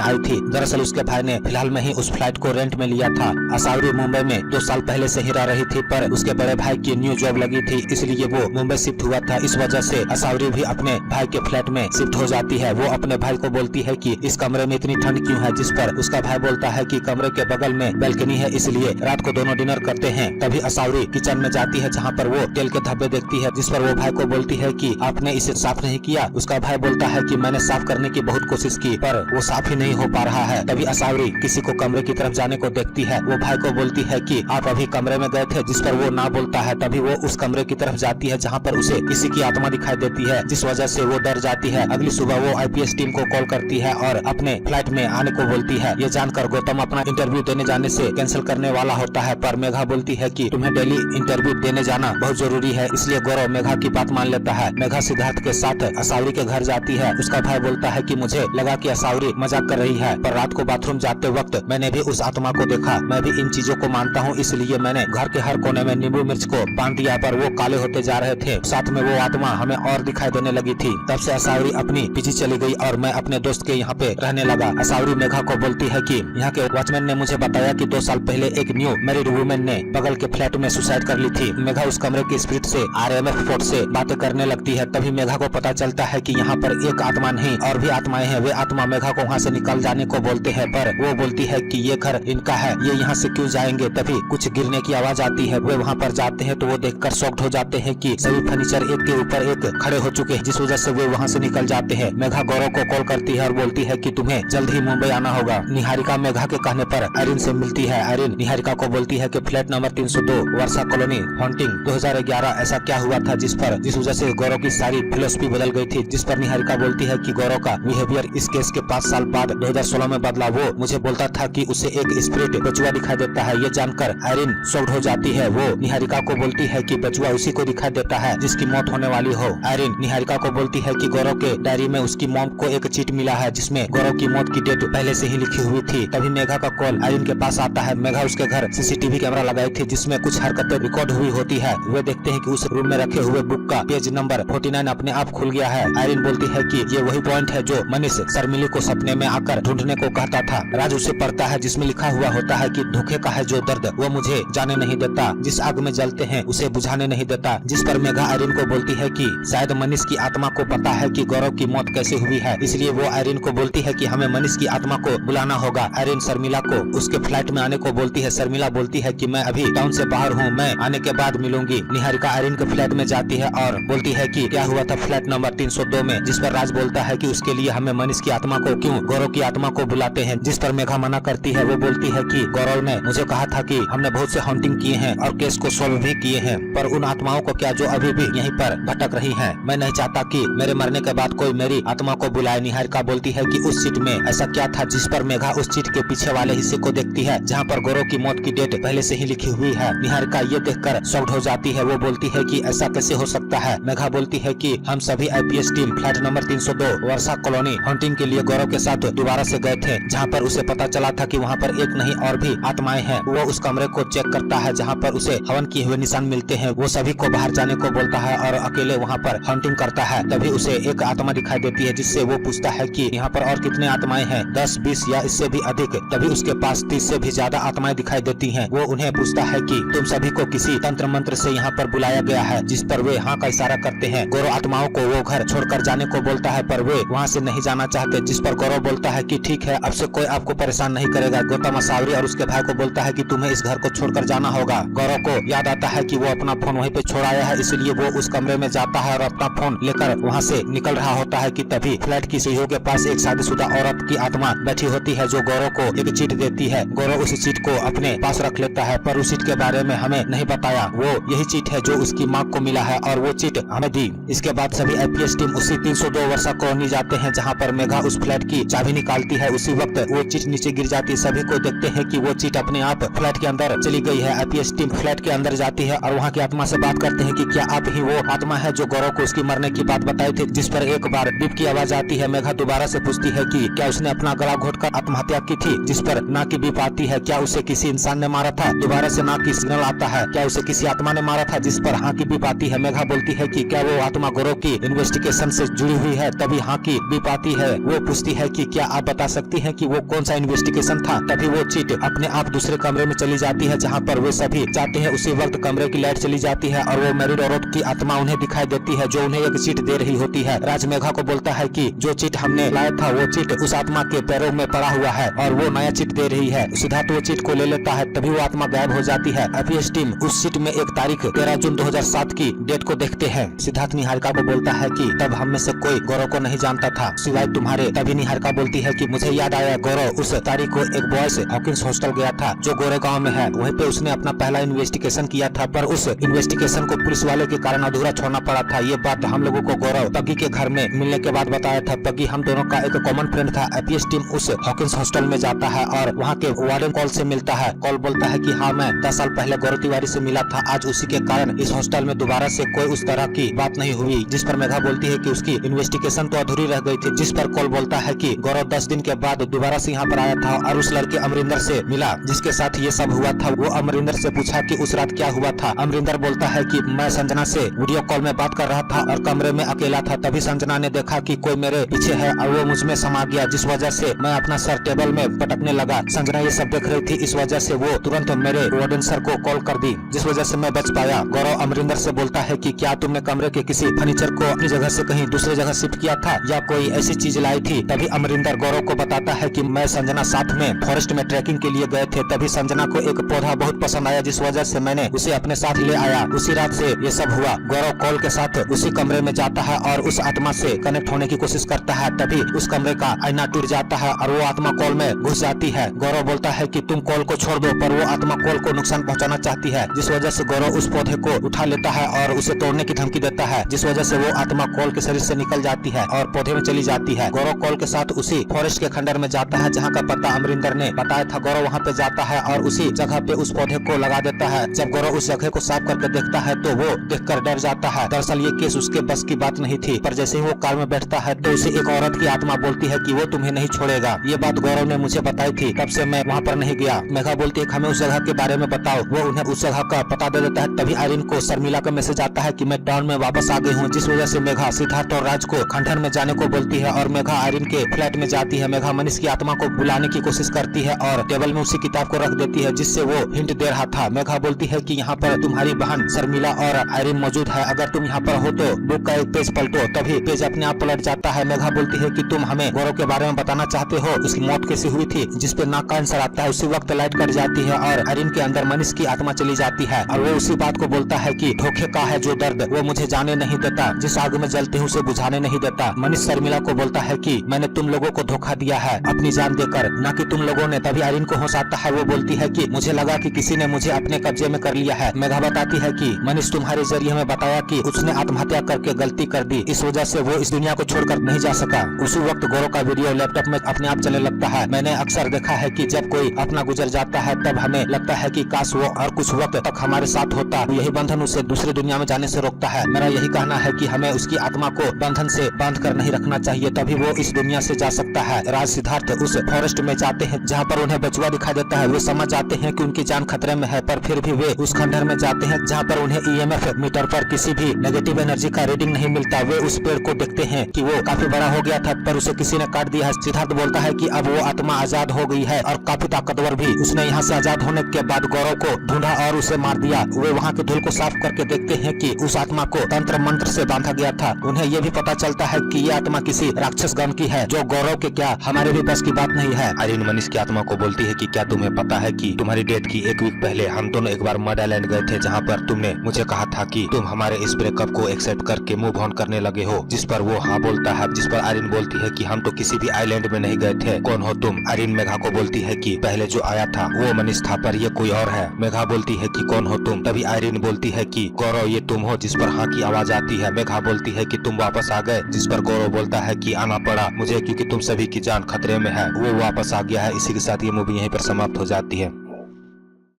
आई थी। दरअसल उसके भाई ने फिलहाल में ही उस फ्लैट को रेंट में लिया था। असावरी मुंबई में 2 साल पहले से ही रह रही थी, पर उसके बड़े भाई की न्यू जॉब लगी थी, इसलिए वो मुंबई शिफ्ट हुआ था। इस वजह से असावरी भी अपने भाई के फ्लैट में शिफ्ट हो जाती है। वो अपने भाई को बोलती है कि इस कमरे में इतनी ठंड क्यों है, जिस पर उसका भाई बोलता है कि कमरे के बगल में बैल्कनी है, इसलिए रात को दोनों डिनर करते हैं। तभी असावरी किचन में जाती है, जहाँ पर वो तेल के धब्बे देखती है, जिस पर वो भाई को बोलती है कि आपने इसे साफ नहीं किया। उसका भाई बोलता है कि मैंने साफ करने की बहुत कोशिश की, पर वो साफ ही नहीं हो पा रहा है। तभी असावरी किसी को कमरे की तरफ जाने को देखती है। वो भाई को बोलती है कि आप अभी कमरे में गए थे, जिस पर वो ना बोलता है। तभी वो उस कमरे की तरफ जाती है, जहाँ पर उसे किसी की आत्मा दिखाई देती है, जिस वजह से वो डर जाती है। अगली सुबह वो आईपीएस टीम को कॉल करती है और अपने फ्लाइट में आने को बोलती है। ये जानकर गौतम अपना इंटरव्यू देने जाने से कैंसिल करने वाला होता है, पर मेघा बोलती है कि तुम्हें डेली इंटरव्यू देने जाना बहुत जरूरी है, इसलिए गौरव मेघा की बात मान लेता है। मेघा सिद्धार्थ के साथ असावरी के घर जाती है। उसका भाई बोलता है कि मुझे लगा कि असावरी मजाक कर रही है, पर रात को बाथरूम जाते वक्त मैंने भी उस आत्मा को देखा। मैं भी इन चीजों को मानता हूँ, इसलिए मैंने घर के हर कोने में नींबू मिर्च को बांध दिया, पर वो काले होते जा रहे थे। साथ में वो आत्मा हमें और दिखाई देने लगी थी। तब से असावरी अपनी पीछे चली गई और मैं अपने दोस्त के यहाँ पे रहने लगा। असावरी मेघा को बोलती है कि यहाँ के वॉचमैन ने मुझे बताया कि 2 साल पहले एक न्यू मैरिड वुमेन ने बगल के फ्लैट में सुसाइड कर ली थी। मेघा उस कमरे की स्पिरिट से RMF फोर्स से बातें करने लगती है। तभी मेघा को पता चलता है कि यहाँ पर एक आत्मा नहीं और भी आत्माएं हैं। वे आत्मा मेघा को वहाँ से निकल जाने को बोलते हैं, पर वो बोलती है कि ये घर इनका है, ये यहाँ से क्यों जाएंगे। तभी कुछ गिरने की आवाज आती है। वे वहाँ पर जाते हैं तो वो देखकर शॉक्ड हो जाते हैं कि सभी फर्नीचर एक के ऊपर एक खड़े हो चुके हैं, जिस वजह से वे वहाँ से निकल जाते हैं। मेघा गौरव को कॉल करती है और बोलती है कि तुम्हें जल्द ही मुंबई आना होगा। निहारिका मेघा के कहने पर आयरन से मिलती है। आयरन निहारिका को बोलती है कि फ्लैट नंबर 302 वर्षा कॉलोनी हॉन्टिंग 2011 ऐसा क्या हुआ था जिस वजह से गौरव की सारी फिलोसफी बदल गई थी। जिस पर निहारिका बोलती है कि गौरव का बिहेवियर इस केस के 5 साल बाद 2016 में बदला। वो मुझे बोलता था कि उसे एक स्पिरिट बचुआ दिखाई देता है। ये जानकर आयरन शॉक्ड हो जाती है। वो निहारिका को बोलती है कि बचुआ उसी को दिखाई देता है जिसकी मौत होने वाली हो। आयरन निहारिका को बोलती है कि गौरव के डायरी में उसकी मॉम को एक चीट मिला है, जिसमें गौरव की मौत की डेट पहले से ही लिखी हुई थी। तभी मेघा का कॉल आयरन के पास आता है। मेघा उसके घर CCTV कैमरा लगाई थी, जिसमें कुछ हरकतें रिकॉर्ड हुई होती है। वे देखते हैं कि उस रूम में रखे हुए बुक का पेज नंबर 49 अपने आप खुल गया है। आयरन बोलती है कि ये वही पॉइंट है जो मनीष शर्मिली को सपने में आकर ढूंढने को कहता था। राज उसे पढ़ता है, जिसमें लिखा हुआ होता है कि धोखे का है जो दर्द वो मुझे जाने नहीं देता, जिस आग में जलते हैं उसे बुझाने नहीं देता। जिस पर मेघा आयरन को बोलती है कि शायद मनीष की आत्मा को पता है कि गौरव की मौत कैसे हुई है, इसलिए वो आयरन को बोलती है कि हमें मनीष की आत्मा को बुलाना होगा। आयरन शर्मिला को उसके फ्लैट में आने को बोलती है। शर्मिला बोलती है कि मैं अभी टाउन से बाहर हूँ, मैं आने के बाद मिलूंगी। निहारिका आयरन के फ्लैट में जाती है और बोलती है कि क्या हुआ था फ्लैट नंबर 302 में, जिस पर राज बोलता है कि उसके लिए हमें मनीष की आत्मा को क्यों गौरव की आत्मा को बुलाते हैं। जिस पर मेघा मना करती है। वो बोलती है कि गौरव ने मुझे कहा था कि हमने बहुत से हॉन्टिंग किए हैं और केस को सॉल्व भी किए हैं, पर उन आत्माओं को क्या जो अभी भी यहीं पर भटक रही हैं। मैं नहीं चाहता कि मेरे मरने के बाद कोई मेरी आत्मा को बुलाए। निहारिका बोलती है कि उस सीट में ऐसा क्या था, जिस पर मेघा उस सीट के पीछे वाले हिस्से को देखती है, जहाँ पर गौरव की मौत की डेट पहले से ही लिखी हुई है। निहारिका ये देखकर शॉक्ड हो जाती है। वो बोलती है कि ऐसा कैसे हो सकता है। मेघा बोलती है कि हम सभी आईपीएस टीम फ्लैट नंबर 302 वर्षा कॉलोनी हॉन्टिंग के लिए गौरव के साथ दोबारा से गए थे, जहाँ पर उसे पता चला था कि वहाँ पर एक नहीं और भी आत्माएं हैं। वो उस कमरे को चेक करता है, जहाँ पर उसे हवन किए हुए निशान मिलते हैं। वो सभी को बाहर जाने को बोलता है और अकेले वहाँ पर हॉन्टिंग करता है। तभी उसे एक आत्मा दिखाई देती है, जिससे वो पूछता है कि यहाँ पर और कितने आत्माएं हैं, 10, 20 या इससे भी अधिक। तभी उसके पास 30 से भी ज्यादा आत्माएं दिखाई देती हैं। वो उन्हें पूछता है कि तुम सभी को किसी तंत्र मंत्र से यहाँ पर बुलाया गया है, जिस पर वे हाँ का इशारा करते हैं। गौरव आत्माओं को वो घर छोड़कर जाने को बोलता है, पर वे वहाँ से नहीं जाना चाहते। जिस पर गौरव बोलता है कि ठीक है, अब से कोई आपको परेशान नहीं करेगा। गौतम असावरी और उसके भाई को बोलता है कि तुम्हें इस घर को छोड़कर जाना होगा। गौरव को याद आता है कि वो अपना फोन वहीं पे छोड़ आया है, इसलिए वो उस कमरे में जाता है और अपना फोन लेकर वहाँ से निकल रहा होता है कि तभी फ्लैट की सीढ़ियों के पास एक शादीशुदा औरत की आत्मा बैठी होती है, जो गौरव को एक चीट देती है। गौरव उस चीट को अपने पास रख लेता है, पर उस चीट के बारे में हमें नहीं बताया। वो यही चीट है जो उसकी माँ को मिला है और वो चीट हमें दी। इसके बाद सभी आईपीएस टीम उसी 302 वर्षा कॉलोनी जाते हैं, जहाँ पर मेघा उस फ्लैट की चाबी निकालती है। उसी वक्त वो चीट नीचे गिर जाती है। सभी को देखते हैं कि वो चीट अपने आप फ्लैट के अंदर चली गई है। आईपीएस टीम फ्लैट के अंदर जाती है और वहाँ की आत्मा से बात करते हैं कि क्या आप ही वो आत्मा है जो गौरव को उसकी मरने की बात बताई थी। जिस पर एक बार बीप की आवाज आती है। मेघा दोबारा से पूछती है कि क्या उसने अपना गला घोटकर आत्महत्या की थी। जिस पर ना की बीप आती है। क्या उसे किसी इंसान ने मारा था। दोबारा से ना की सिग्नल आता है। क्या उसे किसी आत्मा ने मारा था। जिस पर हाँ की बीप पाती है। मेघा बोलती है कि क्या वो आत्मा गौरव की इन्वेस्टिगेशन से जुड़ी हुई है, तभी हाँ की भी पाती है। वो पूछती है कि क्या आप बता सकती हैं कि वो कौन सा इन्वेस्टिगेशन था। तभी वो चीट अपने आप दूसरे कमरे में चली जाती है जहाँ पर वे सभी जाते हैं। उसी वक्त कमरे की लाइट चली जाती है और वो मैरिड औरत की आत्मा उन्हें दिखाई देती है जो उन्हें एक चीट दे रही होती है। राज मेघा को बोलता है कि जो चीट हमने लाया था वो चीट उस आत्मा के पैरों में पड़ा हुआ है और वो नया चीट दे रही है। सिद्धार्थ वो चीट को ले लेता है, तभी वो आत्मा गायब हो जाती है। एपीएस टीम उस चीट में एक तारीख 13 जून 2007 की डेट को देखते हैं। सिद्धार्थ निहारिका को बोलता है कि तब हम में से कोई गौरव को नहीं जानता था सिवाय तुम्हारे। तभी निहारिका बोलती है कि मुझे याद आया, गौरव उस तारीख को एक बॉयज हॉकिंस हॉस्टल गया था जो गोरे गांव में है। वहीं पे उसने अपना पहला इन्वेस्टिगेशन किया था, पर उस इन्वेस्टिगेशन को पुलिस वाले के कारण अधूरा छोड़ना पड़ा था। ये बात हम लोगों को गौरव पग्गी के घर में मिलने के बाद बताया था। पग्गी हम दोनों का एक कॉमन फ्रेंड था। एपीएस टीम उस हॉकिंस हॉस्टल में जाता है और वहाँ के वार्डन कॉल से मिलता है। कॉल बोलता है कि हाँ, मैं 10 साल पहले गौरव तिवारी से मिला था। आज उसी के कारण इस हॉस्टल में दोबारा से कोई उस तरह की बात नहीं हुई। जिस पर मेघा बोलती है कि उसकी इन्वेस्टिगेशन तो अधूरी रह गई थी। जिस पर कॉल बोलता है कि गौरव 10 दिन के बाद दोबारा से यहाँ पर आया था और उस लड़के अमरिंदर से मिला जिसके साथ ये सब हुआ था। वो अमरिंदर से पूछा कि उस रात क्या हुआ था। अमरिंदर बोलता है कि मैं संजना से वीडियो कॉल में बात कर रहा था और कमरे में अकेला था। तभी संजना ने देखा कि कोई मेरे पीछे है और वो मुझ में समा गया, जिस वजह से मैं अपना सर टेबल में पटकने लगा। संजना ये सब देख रही थी, इस वजह से वो तुरंत मेरे वार्डन सर को कॉल कर दी, जिस वजह से मैं बच पाया। गौरव अमरिंदर से बोलता है कि क्या तुमने कमरे के किसी फर्नीचर को अपनी जगह से कहीं दूसरी जगह शिफ्ट किया था या कोई ऐसी चीज लाई थी। तभी अमरिंदर गौरव को बताता है कि मैं संजना साथ में फॉरेस्ट में ट्रैकिंग के लिए गए थे। तभी संजना को एक पौधा बहुत पसंद आया, जिस वजह से मैंने उसे अपने साथ ले आया। उसी रात से ये सब हुआ। गौरव कॉल के साथ उसी कमरे में जाता है और उस आत्मा से कनेक्ट होने की कोशिश करता है। तभी उस कमरे का आईना टूट जाता है और वो आत्मा कॉल में घुस जाती है। गौरव बोलता है कि तुम कॉल को छोड़ दो, पर वो आत्मा कॉल को नुकसान पहुंचाना चाहती है, जिस वजह से गौरव उस पौधे को उठा लेता है और उसे तोड़ने की धमकी देता है, जिस वजह से वो आत्मा कॉल के शरीर से निकल जाती है और पौधे में चली जाती है। गौरव कॉल के साथ उसी फॉरेस्ट के खंडर में जाता है जहाँ का पता अमरिंदर ने बताया था। गौरव वहाँ पे जाता है और उसी जगह पे उस पौधे को लगा देता है। जब गौरव उस जगह को साफ करके देखता है तो वो देखकर डर जाता है। दरअसल ये केस उसके बस की बात नहीं थी, पर जैसे ही वो कार में बैठता है तो उसे एक औरत की आत्मा बोलती है कि वो तुम्हें नहीं छोड़ेगा। ये बात गौरव ने मुझे बताई थी, तब से मैं वहाँ पर नहीं गया। मेघा बोलती है हमें उस जगह के बारे में बताओ। वो उन्हें उस जगह का पता दे देता है। तभी आर्यन को शर्मिला का मैसेज आता है कि मैं टाउन में वापस आ गई हूँ, जिस वजह से मेघा सिद्धार्थ और राज को खंडहर में जाने को बोलती है और मेघा आर्यन के फ्लैट में जाती है। मेघा मनीष की आत्मा को बुलाने की कोशिश करती है और टेबल में उसी किताब को रख देती है जिससे वो हिंट दे रहा था। मेघा बोलती है कि यहाँ पर तुम्हारी बहन शर्मिला और आर्यन मौजूद है, अगर तुम यहाँ पर हो तो बुक का एक पेज पलटो। तभी पेज अपने आप पलट जाता है। मेघा बोलती है कि तुम हमें गौरव के बारे में बताना चाहते हो, उसकी मौत कैसे हुई थी, जिस पे नाक का आंसर आता है। उसी वक्त लाइट कट जाती है और आर्यन के अंदर मनीष की आत्मा चली जाती है और वो उसी बात को बोलता है कि धोखे का है जो दर्द वो मुझे जाने नहीं देता, जिस आग में जलते हूँ उसे बुझाने नहीं देता। मनीष शर्मिला को बोलता है कि मैंने तुम लोगों को धोखा दिया है अपनी जान देकर, न कि तुम लोगों ने। तभी आर्यन को होश आता है। वो बोलती है कि मुझे लगा कि किसी ने मुझे अपने कब्जे में कर लिया है। मेघा बताती है कि मनीष तुम्हारे जरिए हमें बताया कि उसने आत्महत्या करके गलती कर दी, इस वजह से वो इस दुनिया को छोड़कर नहीं जा सका। उसी वक्त गौरव का वीडियो लैपटॉप में अपने आप चलने लगता है। मैंने अक्सर देखा है कि जब कोई अपना गुजर जाता है तब हमें लगता है कि काश वो और कुछ वक्त तक हमारे साथ होता। यही बंधन उसे दूसरी दुनिया में जाने से रोकता है। मेरा यही कहना है कि हमें उसकी आत्मा को बंधन से बांध कर नहीं रखना चाहिए, तभी वो इस दुनिया से जा सकता है। राज सिद्धार्थ उस फॉरेस्ट में जाते हैं जहाँ पर उन्हें बचुआ दिखाई देता है। वे समझ जाते हैं कि उनकी जान खतरे में है, पर फिर भी वे उस खंडहर में जाते हैं जहाँ पर उन्हें ईएमएफ मीटर पर किसी भी नेगेटिव एनर्जी का रीडिंग नहीं मिलता। वे उस पेड़ को देखते हैं कि वो काफी बड़ा हो गया था, पर उसे किसी ने काट दिया है। सिद्धार्थ बोलता है कि अब वो आत्मा आजाद हो गई है और काफी ताकतवर भी। उसने यहाँ से आजाद होने के बाद गौरव को ढूंढा और उसे मार दिया। वे वहाँ के धूल को साफ करके देखते हैं कि उस आत्मा को तंत्र मंत्र से बांधा गया था। उन्हें ये भी पता चलता है कि ये आत्मा किसी राक्षस गण की है, जो गौरव के क्या हमारे भी बस की बात नहीं है। आर्यन मनीष की आत्मा को बोलती है कि क्या तुम्हें पता है कि तुम्हारी डेथ की एक वीक पहले हम दोनों एक बार मड आइलैंड गए थे, जहाँ पर तुमने मुझे कहा था कि तुम हमारे इस ब्रेकअप को एक्सेप्ट करके मूव ऑन करने लगे हो, जिस पर वो हाँ बोलता है। जिस पर आर्यन बोलती है कि हम तो किसी भी आइलैंड में नहीं गए थे, कौन हो तुम। आर्यन मेघा को बोलती है कि पहले जो आया था वो मनीष था, पर ये कोई और है। मेघा बोलती है कि कौन हो तुम। तभी आर्यन बोलती है कि गौरव ये तुम हो, जिस पर हाँ की आवाज आती है। मेघा बोलती है कि तुम वापस आ गए, जिस पर गौरव बोलता है कि आना पड़ा मुझे क्योंकि तुम सभी की जान खतरे में है। वो वापस आ गया है। इसी के साथ ये मूवी यहीं पर समाप्त हो जाती है।